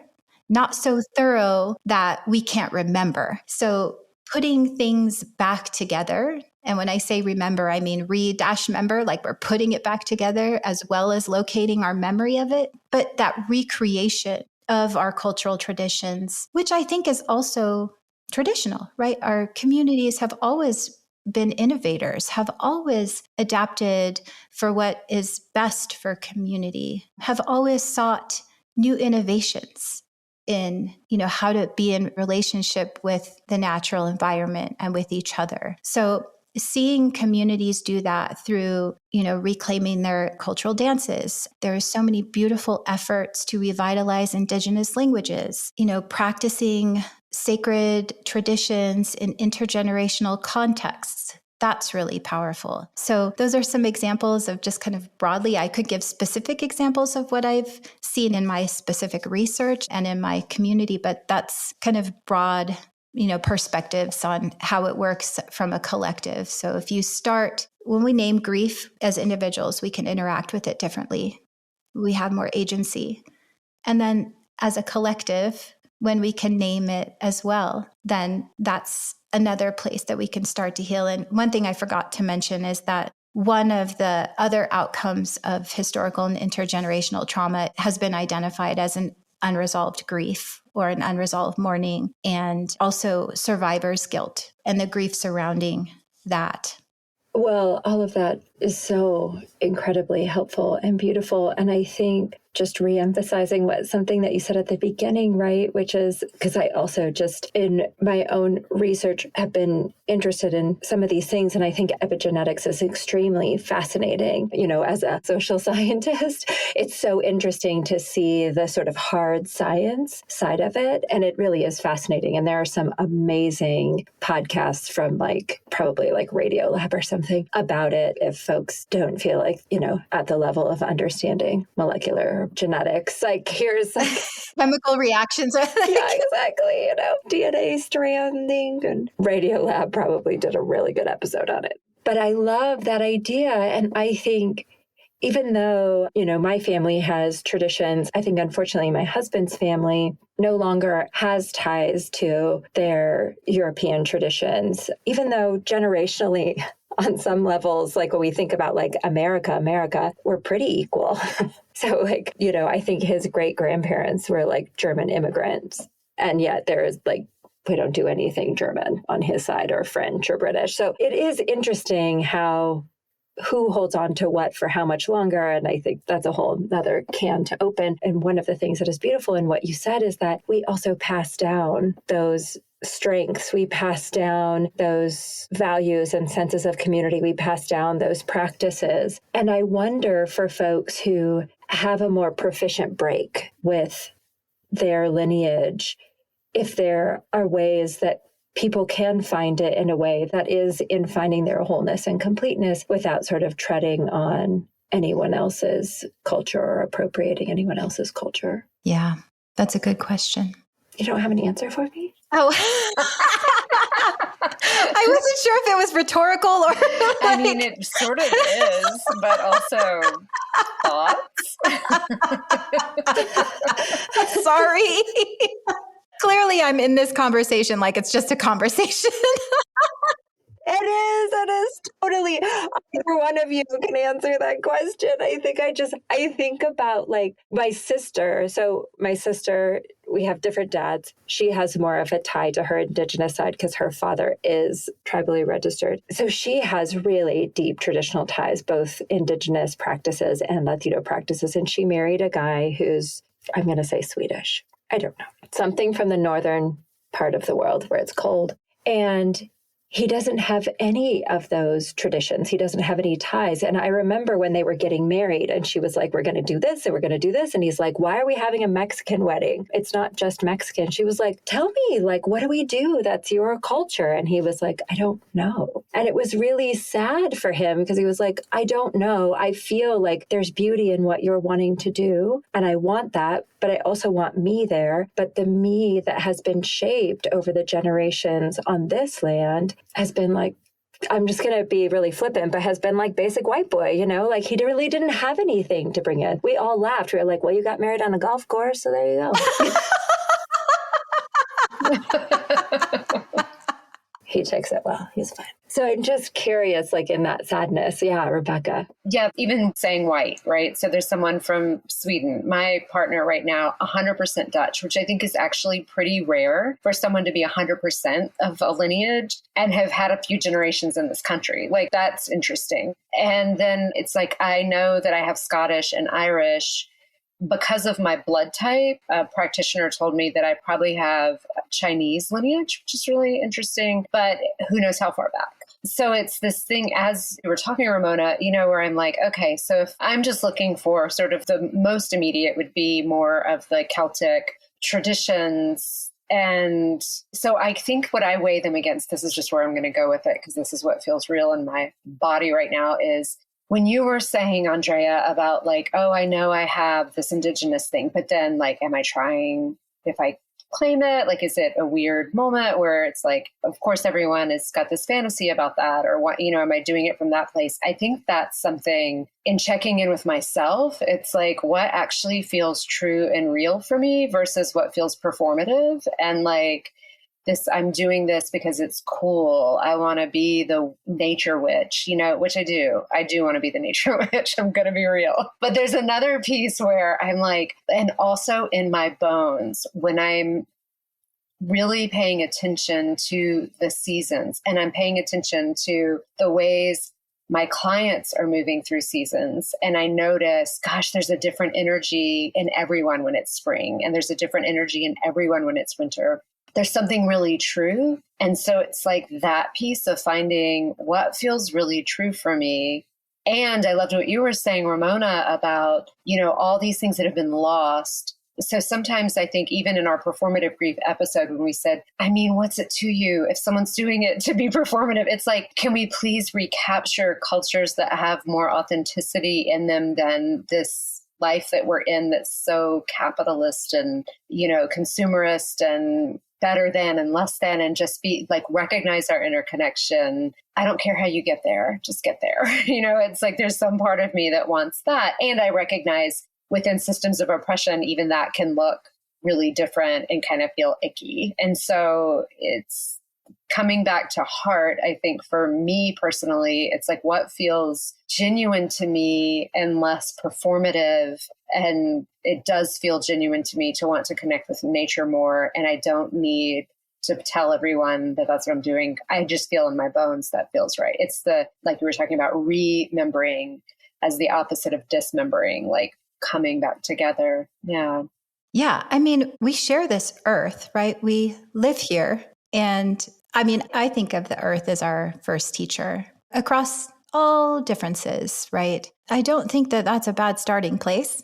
not so thorough that we can't remember. So putting things back together. And when I say remember, I mean re-member, like we're putting it back together as well as locating our memory of it. But that recreation of our cultural traditions, which I think is also traditional, right? Our communities have always been innovators, have always adapted for what is best for community, have always sought new innovations in, how to be in relationship with the natural environment and with each other. So seeing communities do that through, reclaiming their cultural dances. There are so many beautiful efforts to revitalize Indigenous languages, practicing sacred traditions in intergenerational contexts. That's really powerful. So those are some examples of just kind of broadly, I could give specific examples of what I've seen in my specific research and in my community, but that's kind of broad, perspectives on how it works from a collective. So if you start, when we name grief as individuals, we can interact with it differently. We have more agency. And then as a collective, when we can name it as well, then that's another place that we can start to heal. And one thing I forgot to mention is that one of the other outcomes of historical and intergenerational trauma has been identified as an unresolved grief or an unresolved mourning, and also survivor's guilt and the grief surrounding that. Well, all of that is so incredibly helpful and beautiful. And I think just reemphasizing something that you said at the beginning, right? Which is because I also just in my own research have been interested in some of these things. And I think epigenetics is extremely fascinating. As a social scientist, it's so interesting to see the sort of hard science side of it. And it really is fascinating. And there are some amazing podcasts from probably Radiolab or something about it if folks don't feel like, at the level of understanding molecular genetics. Here's chemical reactions. Yeah, exactly. DNA stranding, and Radiolab probably did a really good episode on it. But I love that idea. And I think even though, my family has traditions, I think unfortunately my husband's family no longer has ties to their European traditions, even though generationally on some levels, when we think about America, we're pretty equal. So I think his great grandparents were German immigrants. And yet there is we don't do anything German on his side or French or British. So it is interesting who holds on to what for how much longer. And I think that's a whole nother can to open. And one of the things that is beautiful in what you said is that we also pass down those strengths. We pass down those values and senses of community. We pass down those practices. And I wonder for folks who have a more proficient break with their lineage, if there are ways that people can find it in a way that is in finding their wholeness and completeness without sort of treading on anyone else's culture or appropriating anyone else's culture. Yeah, that's a good question. You don't have an answer for me? Oh, I wasn't sure if it was rhetorical or. I mean, it sort of is, but also thoughts. Sorry. Clearly, I'm in this conversation like it's just a conversation. It is totally. Either one of you can answer that question. I think about my sister. So my sister, we have different dads. She has more of a tie to her Indigenous side because her father is tribally registered. So she has really deep traditional ties, both Indigenous practices and Latino practices. And she married a guy who's, I'm going to say Swedish. I don't know. Something from the northern part of the world where it's cold. And he doesn't have any of those traditions. He doesn't have any ties. And I remember when they were getting married and she was like, we're going to do this and we're going to do this. And he's like, why are we having a Mexican wedding? It's not just Mexican. She was like, tell me, what do we do? That's your culture. And he was like, I don't know. And it was really sad for him because he was like, I don't know. I feel like there's beauty in what you're wanting to do. And I want that, but I also want me there. But the me that has been shaped over the generations on this land has been I'm just going to be really flippant, but has been like basic white boy, you know, like he really didn't have anything to bring in. We all laughed. We were like, well, you got married on a golf course, so there you go. He takes it well. He's fine. So I'm just curious, like in that sadness. Yeah, Rebecca. Yeah, even saying white, right? So there's someone from Sweden, my partner right now, 100% Dutch, which I think is actually pretty rare for someone to be 100% of a lineage and have had a few generations in this country. Like, that's interesting. And then it's like, I know that I have Scottish and Irish. Because of my blood type, a practitioner told me that I probably have Chinese lineage, which is really interesting, but who knows how far back. So it's this thing, as we were talking, Ramona, you know, where I'm like, okay, so if I'm just looking for sort of the most immediate would be more of the Celtic traditions. And so I think what I weigh them against, this is just where I'm going to go with it, because this is what feels real in my body right now, is when you were saying, Andrea, about like, oh, I know I have this indigenous thing, but then like, am I trying, if I claim it, like, is it a weird moment where it's like, of course, everyone has got this fantasy about that, or what, you know, am I doing it from that place? I think that's something in checking in with myself. It's like, what actually feels true and real for me versus what feels performative. And like, this, I'm doing this because it's cool. I want to be the nature witch, you know, which I do. I do want to be the nature witch. I'm going to be real. But there's another piece where I'm like, and also in my bones, when I'm really paying attention to the seasons and I'm paying attention to the ways my clients are moving through seasons. And I notice, gosh, there's a different energy in everyone when it's spring. And there's a different energy in everyone when it's winter. There's something really true. And so it's like that piece of finding what feels really true for me. And I loved what you were saying, Ramona, about, you know, all these things that have been lost. So sometimes I think even in our performative grief episode, when we said, I mean, what's it to you if someone's doing it to be performative? It's like, can we please recapture cultures that have more authenticity in them than this life that we're in that's so capitalist and, you know, consumerist and better than and less than, and just be like, recognize our interconnection. I don't care how you get there, just get there. You know, it's like, there's some part of me that wants that. And I recognize within systems of oppression, even that can look really different and kind of feel icky. And so it's coming back to heart. I think for me personally, it's like what feels genuine to me and less performative. And it does feel genuine to me to want to connect with nature more. And I don't need to tell everyone that that's what I'm doing. I just feel in my bones that feels right. It's the, like you were talking about, remembering as the opposite of dismembering, like coming back together. Yeah. Yeah. I mean, we share this earth, right? We live here. And I mean, I think of the earth as our first teacher across all differences, right? I don't think that that's a bad starting place.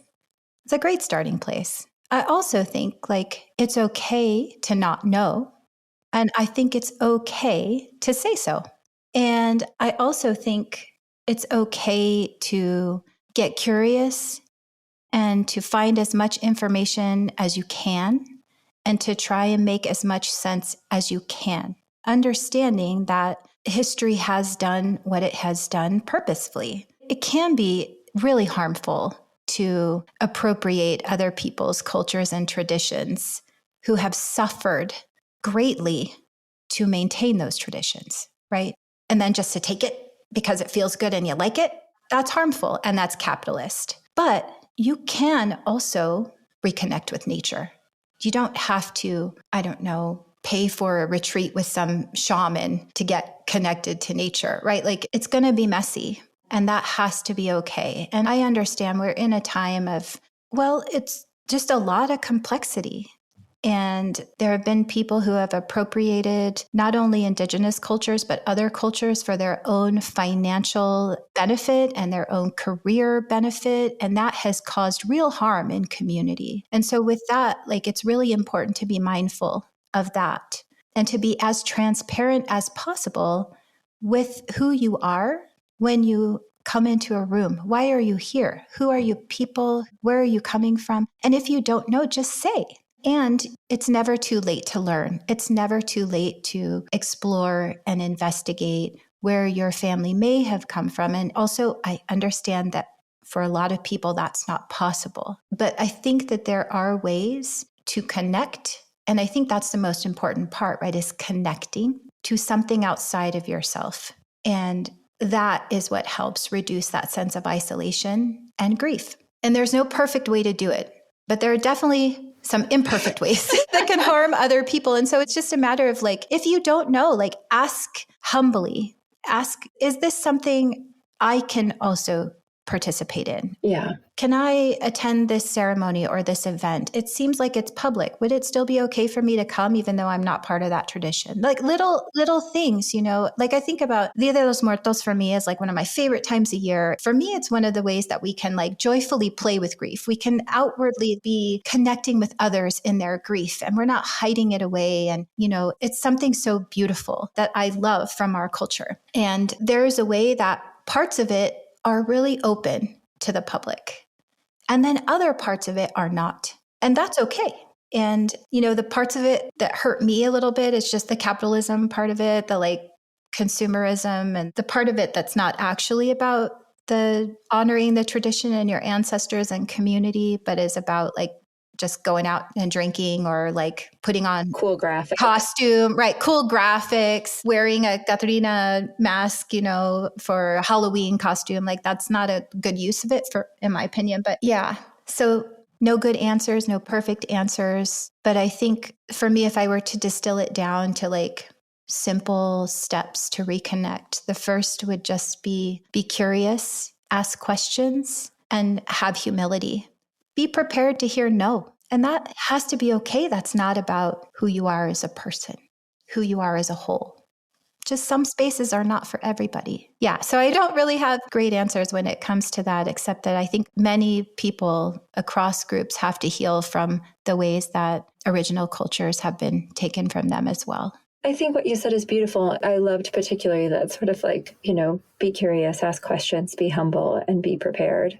It's a great starting place. I also think like it's okay to not know. And I think it's okay to say so. And I also think it's okay to get curious and to find as much information as you can and to try and make as much sense as you can, understanding that history has done what it has done purposefully. It can be really harmful to appropriate other people's cultures and traditions who have suffered greatly to maintain those traditions, right? And then just to take it because it feels good and you like it, that's harmful and that's capitalist. But you can also reconnect with nature. You don't have to, I don't know, pay for a retreat with some shaman to get connected to nature, right? Like it's going to be messy and that has to be okay. And I understand we're in a time of, well, it's just a lot of complexity. And there have been people who have appropriated not only indigenous cultures, but other cultures for their own financial benefit and their own career benefit. And that has caused real harm in community. And so with that, like, it's really important to be mindful of that and to be as transparent as possible with who you are when you come into a room. Why are you here? Who are you people? Where are you coming from? And if you don't know, just say. And it's never too late to learn. It's never too late to explore and investigate where your family may have come from. And also, I understand that for a lot of people, that's not possible. But I think that there are ways to connect. And I think that's the most important part, right? Is connecting to something outside of yourself. And that is what helps reduce that sense of isolation and grief. And there's no perfect way to do it, but there are definitely some imperfect ways that can harm other people. And so it's just a matter of like, if you don't know, like ask humbly, ask, is this something I can also participate in? Yeah. Can I attend this ceremony or this event? It seems like it's public. Would it still be okay for me to come even though I'm not part of that tradition? Like little things, like I think about Dia de los Muertos for me is like one of my favorite times a year. For me, it's one of the ways that we can like joyfully play with grief. We can outwardly be connecting with others in their grief and we're not hiding it away. And, it's something so beautiful that I love from our culture. And there's a way that parts of it are really open to the public. And then other parts of it are not. And that's okay. And, the parts of it that hurt me a little bit is just the capitalism part of it, the like consumerism, and the part of it that's not actually about the honoring the tradition and your ancestors and community, but is about like just going out and drinking or like putting on cool graphics, costume, right? Cool graphics, wearing a Catrina mask, for a Halloween costume. Like that's not a good use of it in my opinion. But yeah, so no good answers, no perfect answers. But I think for me, if I were to distill it down to like simple steps to reconnect, the first would just be curious, ask questions, and have humility. Be prepared to hear no. And that has to be okay. That's not about who you are as a person, who you are as a whole. Just some spaces are not for everybody. Yeah. So I don't really have great answers when it comes to that, except that I think many people across groups have to heal from the ways that original cultures have been taken from them as well. I think what you said is beautiful. I loved particularly that sort of like, be curious, ask questions, be humble, and be prepared.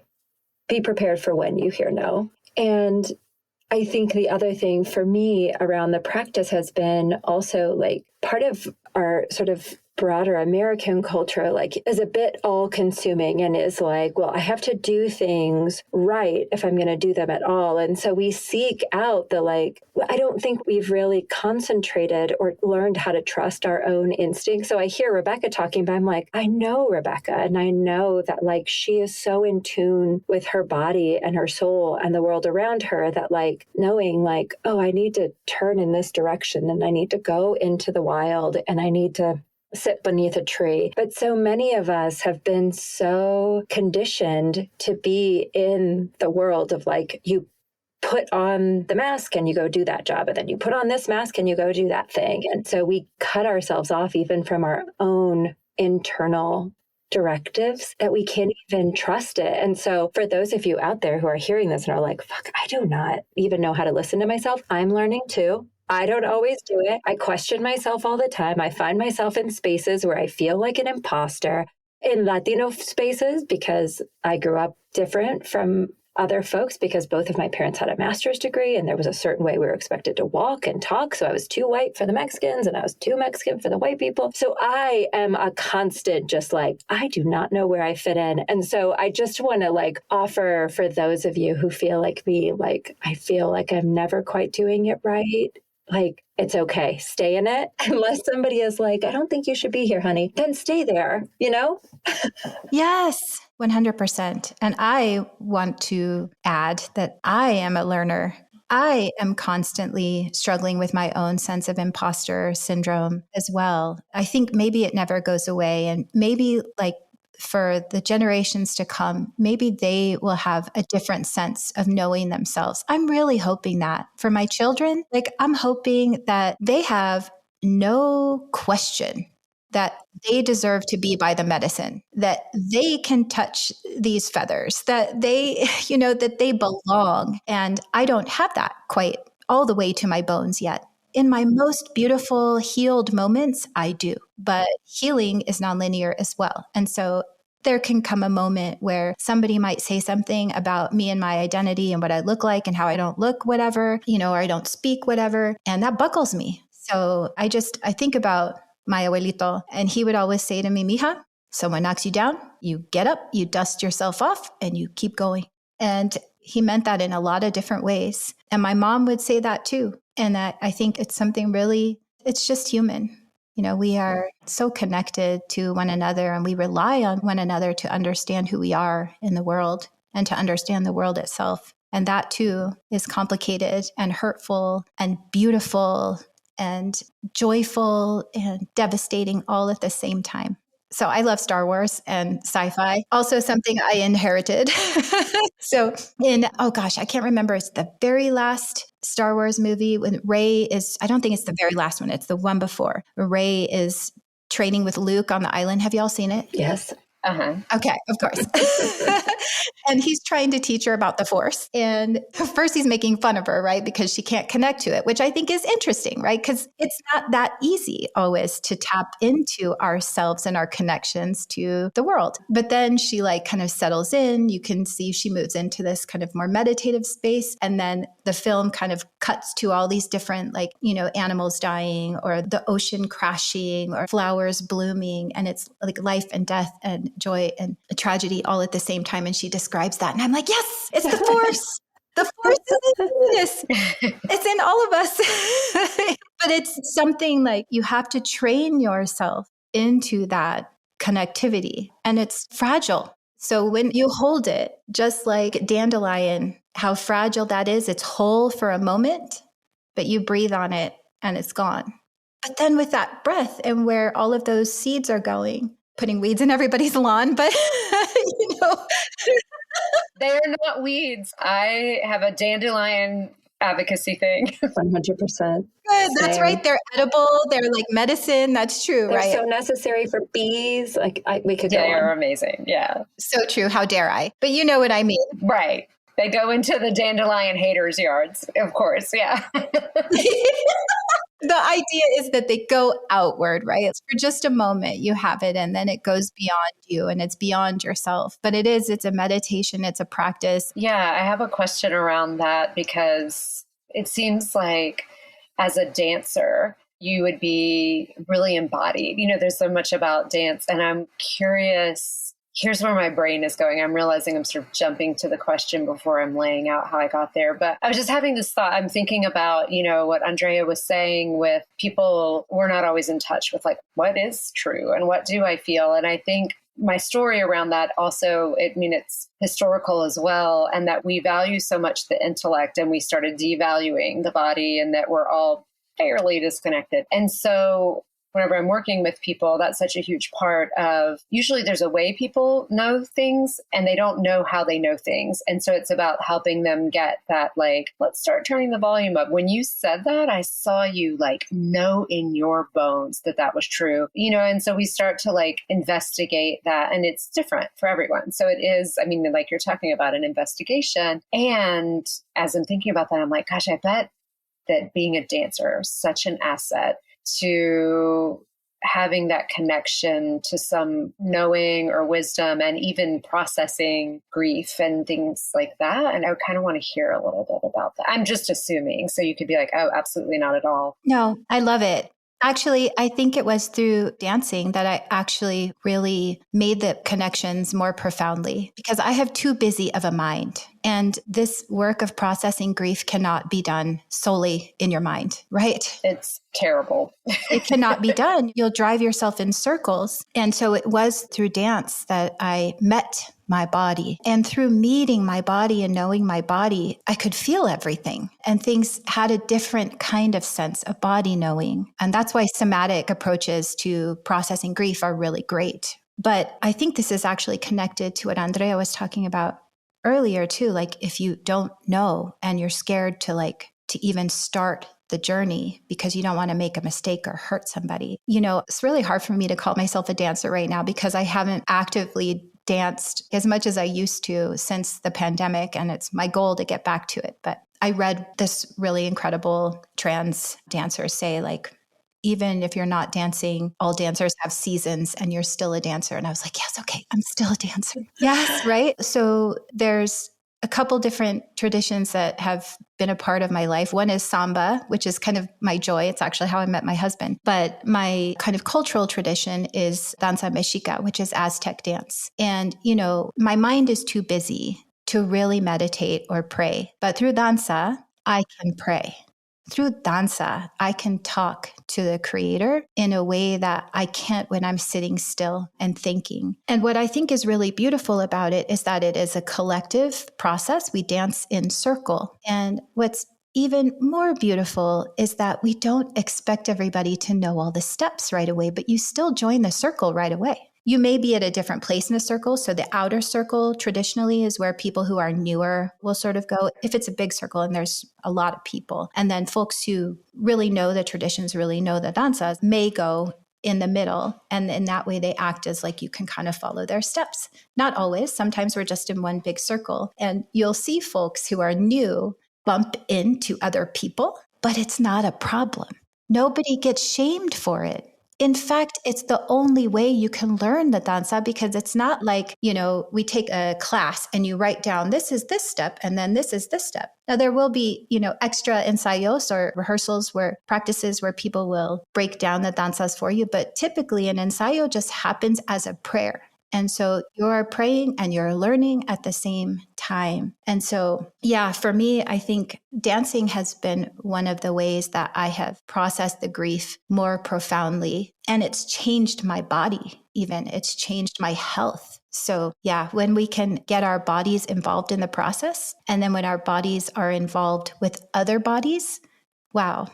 Be prepared for when you hear no. And I think the other thing for me around the practice has been also like part of our sort of broader American culture, like is a bit all consuming and is like, well, I have to do things right if I'm going to do them at all. And so we seek out I don't think we've really concentrated or learned how to trust our own instincts. So I hear Rebecca talking, but I'm like, I know Rebecca, and I know that like she is so in tune with her body and her soul and the world around her that like knowing like, oh, I need to turn in this direction and I need to go into the wild and I need to sit beneath a tree. But so many of us have been so conditioned to be in the world of like, you put on the mask and you go do that job, and then you put on this mask and you go do that thing. And so we cut ourselves off even from our own internal directives that we can't even trust it. And so for those of you out there who are hearing this and are like, fuck, I do not even know how to listen to myself, I'm learning too. I don't always do it. I question myself all the time. I find myself in spaces where I feel like an imposter, in Latino spaces, because I grew up different from other folks because both of my parents had a master's degree and there was a certain way we were expected to walk and talk. So I was too white for the Mexicans and I was too Mexican for the white people. So I am a constant, just like, I do not know where I fit in. And so I just want to like offer for those of you who feel like me, like, I feel like I'm never quite doing it right. Like, it's okay. Stay in it. Unless somebody is like, I don't think you should be here, honey, then stay there, Yes, 100%. And I want to add that I am a learner. I am constantly struggling with my own sense of imposter syndrome as well. I think maybe it never goes away. And maybe like for the generations to come, maybe they will have a different sense of knowing themselves. I'm really hoping that for my children, like I'm hoping that they have no question that they deserve to be by the medicine, that they can touch these feathers, that they, that they belong. And I don't have that quite all the way to my bones yet. In my most beautiful healed moments, I do, but healing is nonlinear as well. And so there can come a moment where somebody might say something about me and my identity and what I look like and how I don't look, whatever, or I don't speak, whatever. And that buckles me. So I think about my abuelito. And he would always say to me, mija, someone knocks you down, you get up, you dust yourself off, and you keep going. And he meant that in a lot of different ways. And my mom would say that too. And I think it's something really, it's just human. We are so connected to one another, and we rely on one another to understand who we are in the world and to understand the world itself. And that too is complicated and hurtful and beautiful and joyful and devastating all at the same time. So I love Star Wars and sci-fi, also something I inherited. So I can't remember. It's the very last Star Wars movie when Rey is, I don't think it's the very last one. It's the one before. Rey is training with Luke on the island. Have you all seen it? Yes. Uh-huh. Okay, of course. And he's trying to teach her about the Force. And first he's making fun of her, right? Because she can't connect to it, which I think is interesting, right? Because it's not that easy always to tap into ourselves and our connections to the world. But then she kind of settles in. You can see she moves into this kind of more meditative space. And then the film kind of cuts to all these different animals dying or the ocean crashing or flowers blooming. And it's like life and death and joy and a tragedy all at the same time. And she describes that. And I'm like, yes, it's the Force. The Force is in this. It's in all of us. But it's something like you have to train yourself into that connectivity. And it's fragile. So when you hold it, just like dandelion, how fragile that is, it's whole for a moment, but you breathe on it and it's gone. But then with that breath and where all of those seeds are going, putting weeds in everybody's lawn, but They're not weeds. I have a dandelion advocacy thing. 100%. Good. That's right. They're edible. They're like medicine. That's true, They're right? so necessary for bees. We could go on. They're amazing. Yeah. So true. How dare I? But you know what I mean. Right. They go into the dandelion haters' yards, of course. Yeah. The idea is that they go outward, right? It's for just a moment you have it, and then it goes beyond you and it's beyond yourself. But it's a meditation, it's a practice. Yeah, I have a question around that because it seems like as a dancer, you would be really embodied. There's so much about dance, and I'm curious. Here's where my brain is going. I'm realizing I'm sort of jumping to the question before I'm laying out how I got there. But I was just having this thought. I'm thinking about, what Andrea was saying with people, we're not always in touch with what is true and what do I feel? And I think my story around that also, it's historical as well. And that we value so much the intellect and we started devaluing the body and that we're all fairly disconnected. And so whenever I'm working with people, that's such a huge part of, usually there's a way people know things and they don't know how they know things. And so it's about helping them get that, let's start turning the volume up. When you said that, I saw you know in your bones that was true, and so we start to investigate that, and it's different for everyone. So it is, you're talking about an investigation. And as I'm thinking about that, I'm like, gosh, I bet that being a dancer is such an asset to having that connection to some knowing or wisdom and even processing grief and things like that. And I kind of want to hear a little bit about that. I'm just assuming. So you could be like, oh, absolutely not at all. No, I love it. Actually, I think it was through dancing that I actually really made the connections more profoundly because I have too busy of a mind. And this work of processing grief cannot be done solely in your mind, right? It's terrible. It cannot be done. You'll drive yourself in circles. And so it was through dance that I met my body. And through meeting my body and knowing my body, I could feel everything. And things had a different kind of sense of body knowing. And that's why somatic approaches to processing grief are really great. But I think this is actually connected to what Andrea was talking about earlier too. If you don't know and you're scared to even start the journey because you don't want to make a mistake or hurt somebody. It's really hard for me to call myself a dancer right now because I haven't actively danced as much as I used to since the pandemic, and it's my goal to get back to it. But I read this really incredible trans dancer say, even if you're not dancing, all dancers have seasons and you're still a dancer. And I was like, yes, okay, I'm still a dancer. Yes, right? So there's a couple different traditions that have been a part of my life. One is samba, which is kind of my joy. It's actually how I met my husband. But my kind of cultural tradition is danza mexica, which is Aztec dance. And, my mind is too busy to really meditate or pray. But through danza, I can pray. Through danza, I can talk to the creator in a way that I can't when I'm sitting still and thinking. And what I think is really beautiful about it is that it is a collective process. We dance in circle. And what's even more beautiful is that we don't expect everybody to know all the steps right away, but you still join the circle right away. You may be at a different place in the circle. So the outer circle traditionally is where people who are newer will sort of go, if it's a big circle and there's a lot of people. And then folks who really know the traditions, really know the danzas, may go in the middle. And in that way, they act as like you can kind of follow their steps. Not always. Sometimes we're just in one big circle. And you'll see folks who are new bump into other people, but it's not a problem. Nobody gets shamed for it. In fact, it's the only way you can learn the danza, because it's not like, we take a class and you write down, this is this step, and then this is this step. Now, there will be, extra ensayos or rehearsals practices where people will break down the danzas for you. But typically an ensayo just happens as a prayer. And so you're praying and you're learning at the same time. And so, for me, I think dancing has been one of the ways that I have processed the grief more profoundly. And it's changed my body, even. It's changed my health. So, when we can get our bodies involved in the process, and then when our bodies are involved with other bodies, wow,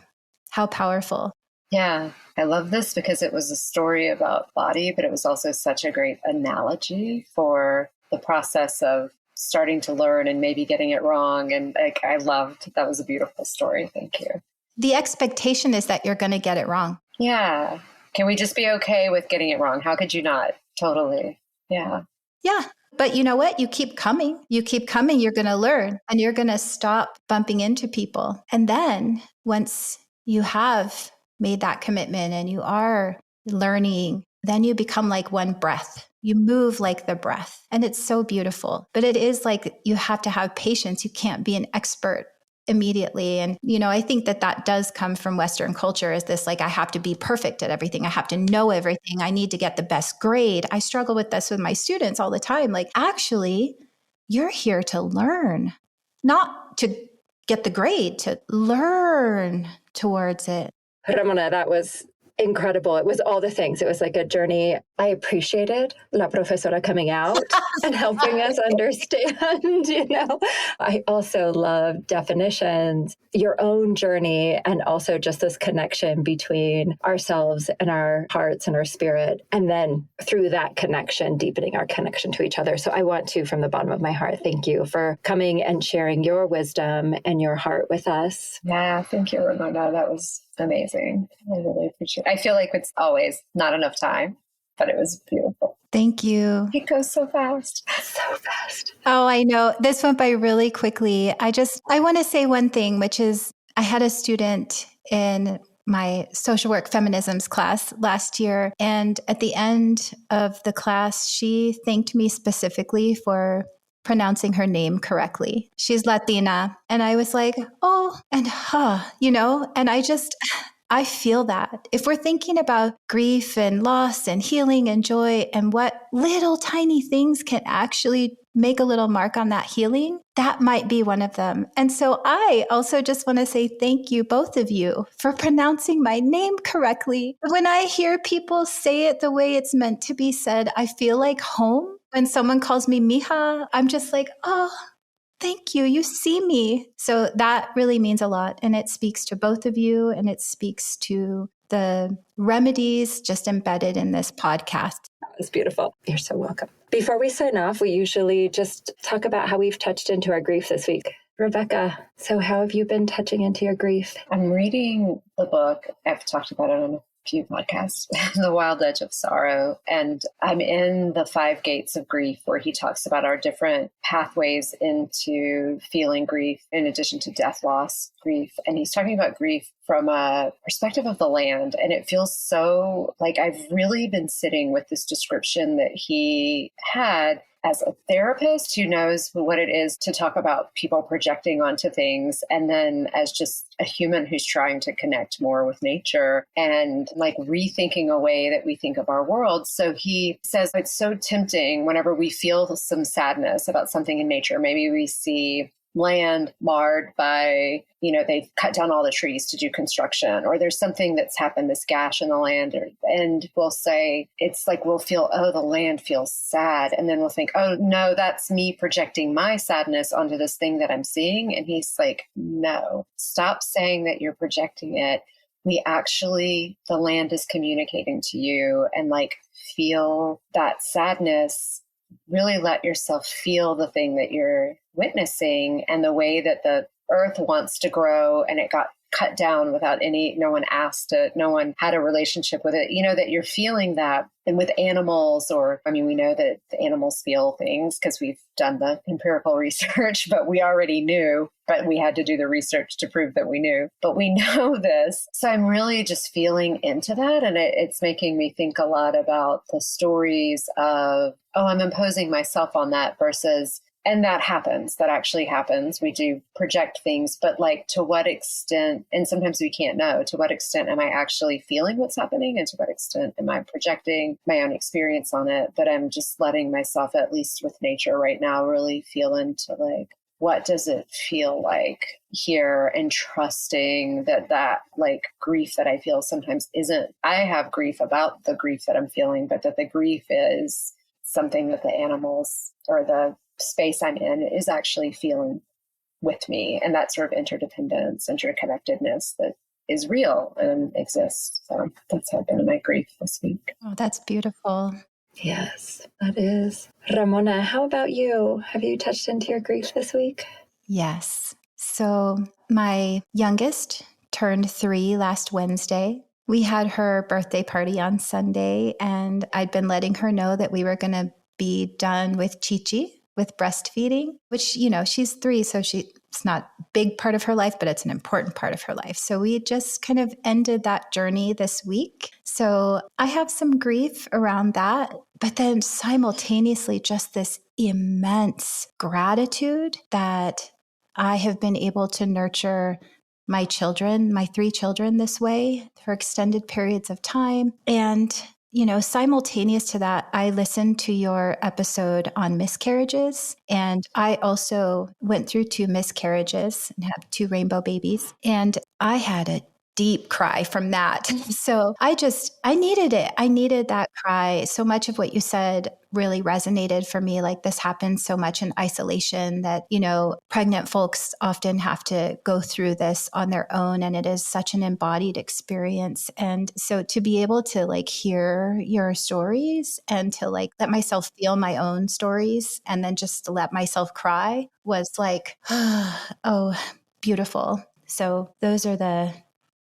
how powerful. Yeah, I love this because it was a story about body, but it was also such a great analogy for the process of starting to learn and maybe getting it wrong. And I loved, that was a beautiful story. Thank you. The expectation is that you're going to get it wrong. Yeah. Can we just be okay with getting it wrong? How could you not? Totally. Yeah. Yeah. But you know what? You keep coming. You're going to learn, and you're going to stop bumping into people. And then once you have made that commitment and you are learning, then you become like one breath. You move like the breath. And it's so beautiful. But it is like you have to have patience. You can't be an expert immediately. And, I think that does come from Western culture, is this like, I have to be perfect at everything. I have to know everything. I need to get the best grade. I struggle with this with my students all the time. Like, actually, you're here to learn, not to get the grade, to learn towards it. Ramona, that was incredible. It was all the things. It was like a journey. I appreciated La Profesora coming out and helping us understand, I also love definitions, your own journey, and also just this connection between ourselves and our hearts and our spirit. And then through that connection, deepening our connection to each other. So I want to, from the bottom of my heart, thank you for coming and sharing your wisdom and your heart with us. Yeah, thank you, Ramona. That was amazing. I really appreciate it. I feel like it's always not enough time, but it was beautiful. Thank you. It goes so fast. So fast. Oh, I know. This went by really quickly. I want to say one thing, which is I had a student in my social work feminisms class last year. And at the end of the class, she thanked me specifically for pronouncing her name correctly. She's Latina. And I was like, oh, and and I feel that if we're thinking about grief and loss and healing and joy and what little tiny things can actually make a little mark on that healing, that might be one of them. And so I also just want to say thank you, both of you, for pronouncing my name correctly. When I hear people say it the way it's meant to be said, I feel like home. When someone calls me mija, I'm just like, oh, thank you. You see me. So that really means a lot. And it speaks to both of you. And it speaks to the remedies just embedded in this podcast. That was beautiful. You're so welcome. Before we sign off, we usually just talk about how we've touched into our grief this week. Rebecca, so how have you been touching into your grief? I'm reading the book. I've talked about it on a few podcasts, The Wild Edge of Sorrow. And I'm in the 5 gates of grief, where he talks about our different pathways into feeling grief, in addition to death, loss, grief. And he's talking about grief from a perspective of the land. And it feels so like I've really been sitting with this description that he had as a therapist who knows what it is to talk about people projecting onto things, and then as just a human who's trying to connect more with nature and like rethinking a way that we think of our world. So he says it's so tempting whenever we feel some sadness about something in nature. Maybe we see land marred by, they've cut down all the trees to do construction, or there's something that's happened, this gash in the land, and we'll say, it's like we'll feel, oh, the land feels sad. And then we'll think, oh, no, that's me projecting my sadness onto this thing that I'm seeing. And he's like, no, stop saying that you're projecting it. The land is communicating to you, and like feel that sadness. Really let yourself feel the thing that you're witnessing and the way that the earth wants to grow, and it got cut down without no one asked it, no one had a relationship with it, that you're feeling that. And with animals, we know that the animals feel things because we've done the empirical research, but we already knew, but we had to do the research to prove that we knew, but we know this. So I'm really just feeling into that. And it's making me think a lot about the stories of, oh, I'm imposing myself on that versus, and that actually happens. We do project things, but like to what extent, and sometimes we can't know, to what extent am I actually feeling what's happening, and to what extent am I projecting my own experience on it? But I'm just letting myself, at least with nature right now, really feel into like, what does it feel like here, and trusting that like grief that I feel sometimes isn't, I have grief about the grief that I'm feeling, but that the grief is something that the animals or the space I'm in is actually feeling with me. And that sort of interdependence, interconnectedness that is real and exists. So that's how I've been in my grief this week. Oh, that's beautiful. Yes, that is. Ramona, how about you? Have you touched into your grief this week? Yes. So my youngest turned 3 last Wednesday. We had her birthday party on Sunday, and I'd been letting her know that we were going to be done with Chi-Chi, with breastfeeding, which, she's 3, so it's not a big part of her life, but it's an important part of her life. So we just kind of ended that journey this week. So I have some grief around that, but then simultaneously just this immense gratitude that I have been able to nurture my 3 children this way for extended periods of time. And simultaneous to that, I listened to your episode on miscarriages, and I also went through 2 miscarriages and have 2 rainbow babies, and I had a deep cry from that. So I needed it. I needed that cry. So much of what you said really resonated for me. Like, this happens so much in isolation that, pregnant folks often have to go through this on their own. And it is such an embodied experience. And so to be able to like hear your stories and to like let myself feel my own stories and then just to let myself cry was like, oh, beautiful. So those are the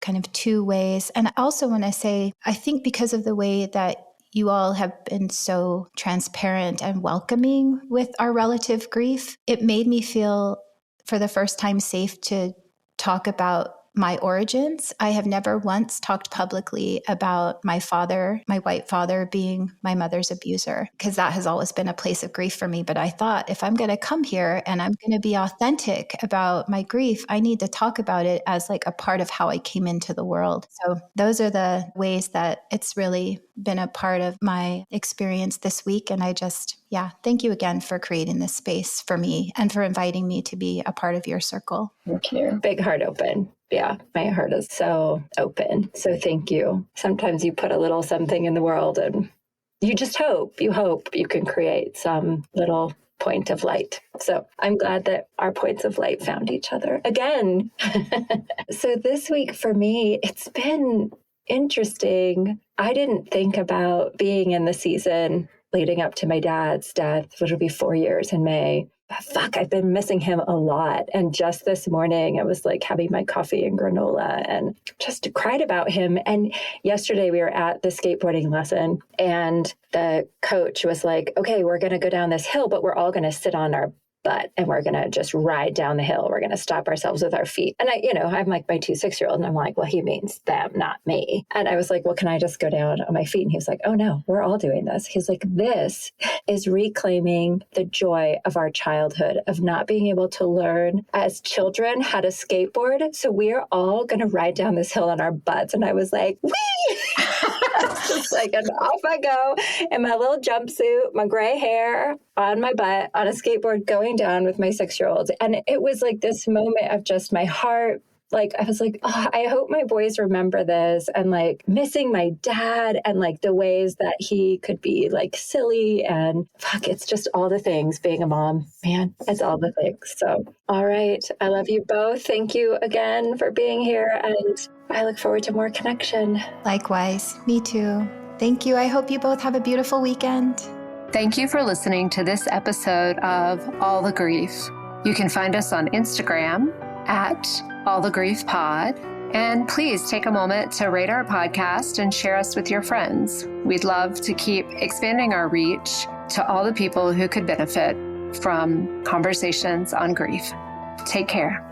kind of 2 ways. And I also want to say, I think because of the way that you all have been so transparent and welcoming with our relative grief, it made me feel for the first time safe to talk about my origins. I have never once talked publicly about my father, my white father, being my mother's abuser, because that has always been a place of grief for me. But I thought, if I'm going to come here and I'm going to be authentic about my grief, I need to talk about it as like a part of how I came into the world. So those are the ways that it's really been a part of my experience this week. And thank you again for creating this space for me and for inviting me to be a part of your circle. Thank you. Big heart open. Yeah, my heart is so open. So thank you. Sometimes you put a little something in the world and you just hope you can create some little point of light. So I'm glad that our points of light found each other again. So this week for me, it's been interesting. I didn't think about being in the season leading up to my dad's death, which will be 4 years in May. Fuck, I've been missing him a lot. And just this morning, I was like having my coffee and granola and just cried about him. And yesterday we were at the skateboarding lesson and the coach was like, okay, we're going to go down this hill, but we're all going to sit on our butt and we're going to just ride down the hill. We're going to stop ourselves with our feet. And I'm like my 2 6-year-olds and I'm like, well, he means them, not me. And I was like, well, can I just go down on my feet? And he was like, oh no, we're all doing this. He's like, this is reclaiming the joy of our childhood, of not being able to learn as children how to skateboard. So we are all going to ride down this hill on our butts. And I was like, whee! Just like, and off I go in my little jumpsuit, my gray hair on my butt on a skateboard going down with my 6-year-olds. And it was like this moment of just my heart. Like, I was like, oh, I hope my boys remember this, and like missing my dad and like the ways that he could be like silly and fuck, it's just all the things being a mom, man, it's all the things. So, all right. I love you both. Thank you again for being here. And I look forward to more connection. Likewise. Me too. Thank you. I hope you both have a beautiful weekend. Thank you for listening to this episode of All the Grief. You can find us on Instagram at All the Grief Pod. And please take a moment to rate our podcast and share us with your friends. We'd love to keep expanding our reach to all the people who could benefit from conversations on grief. Take care.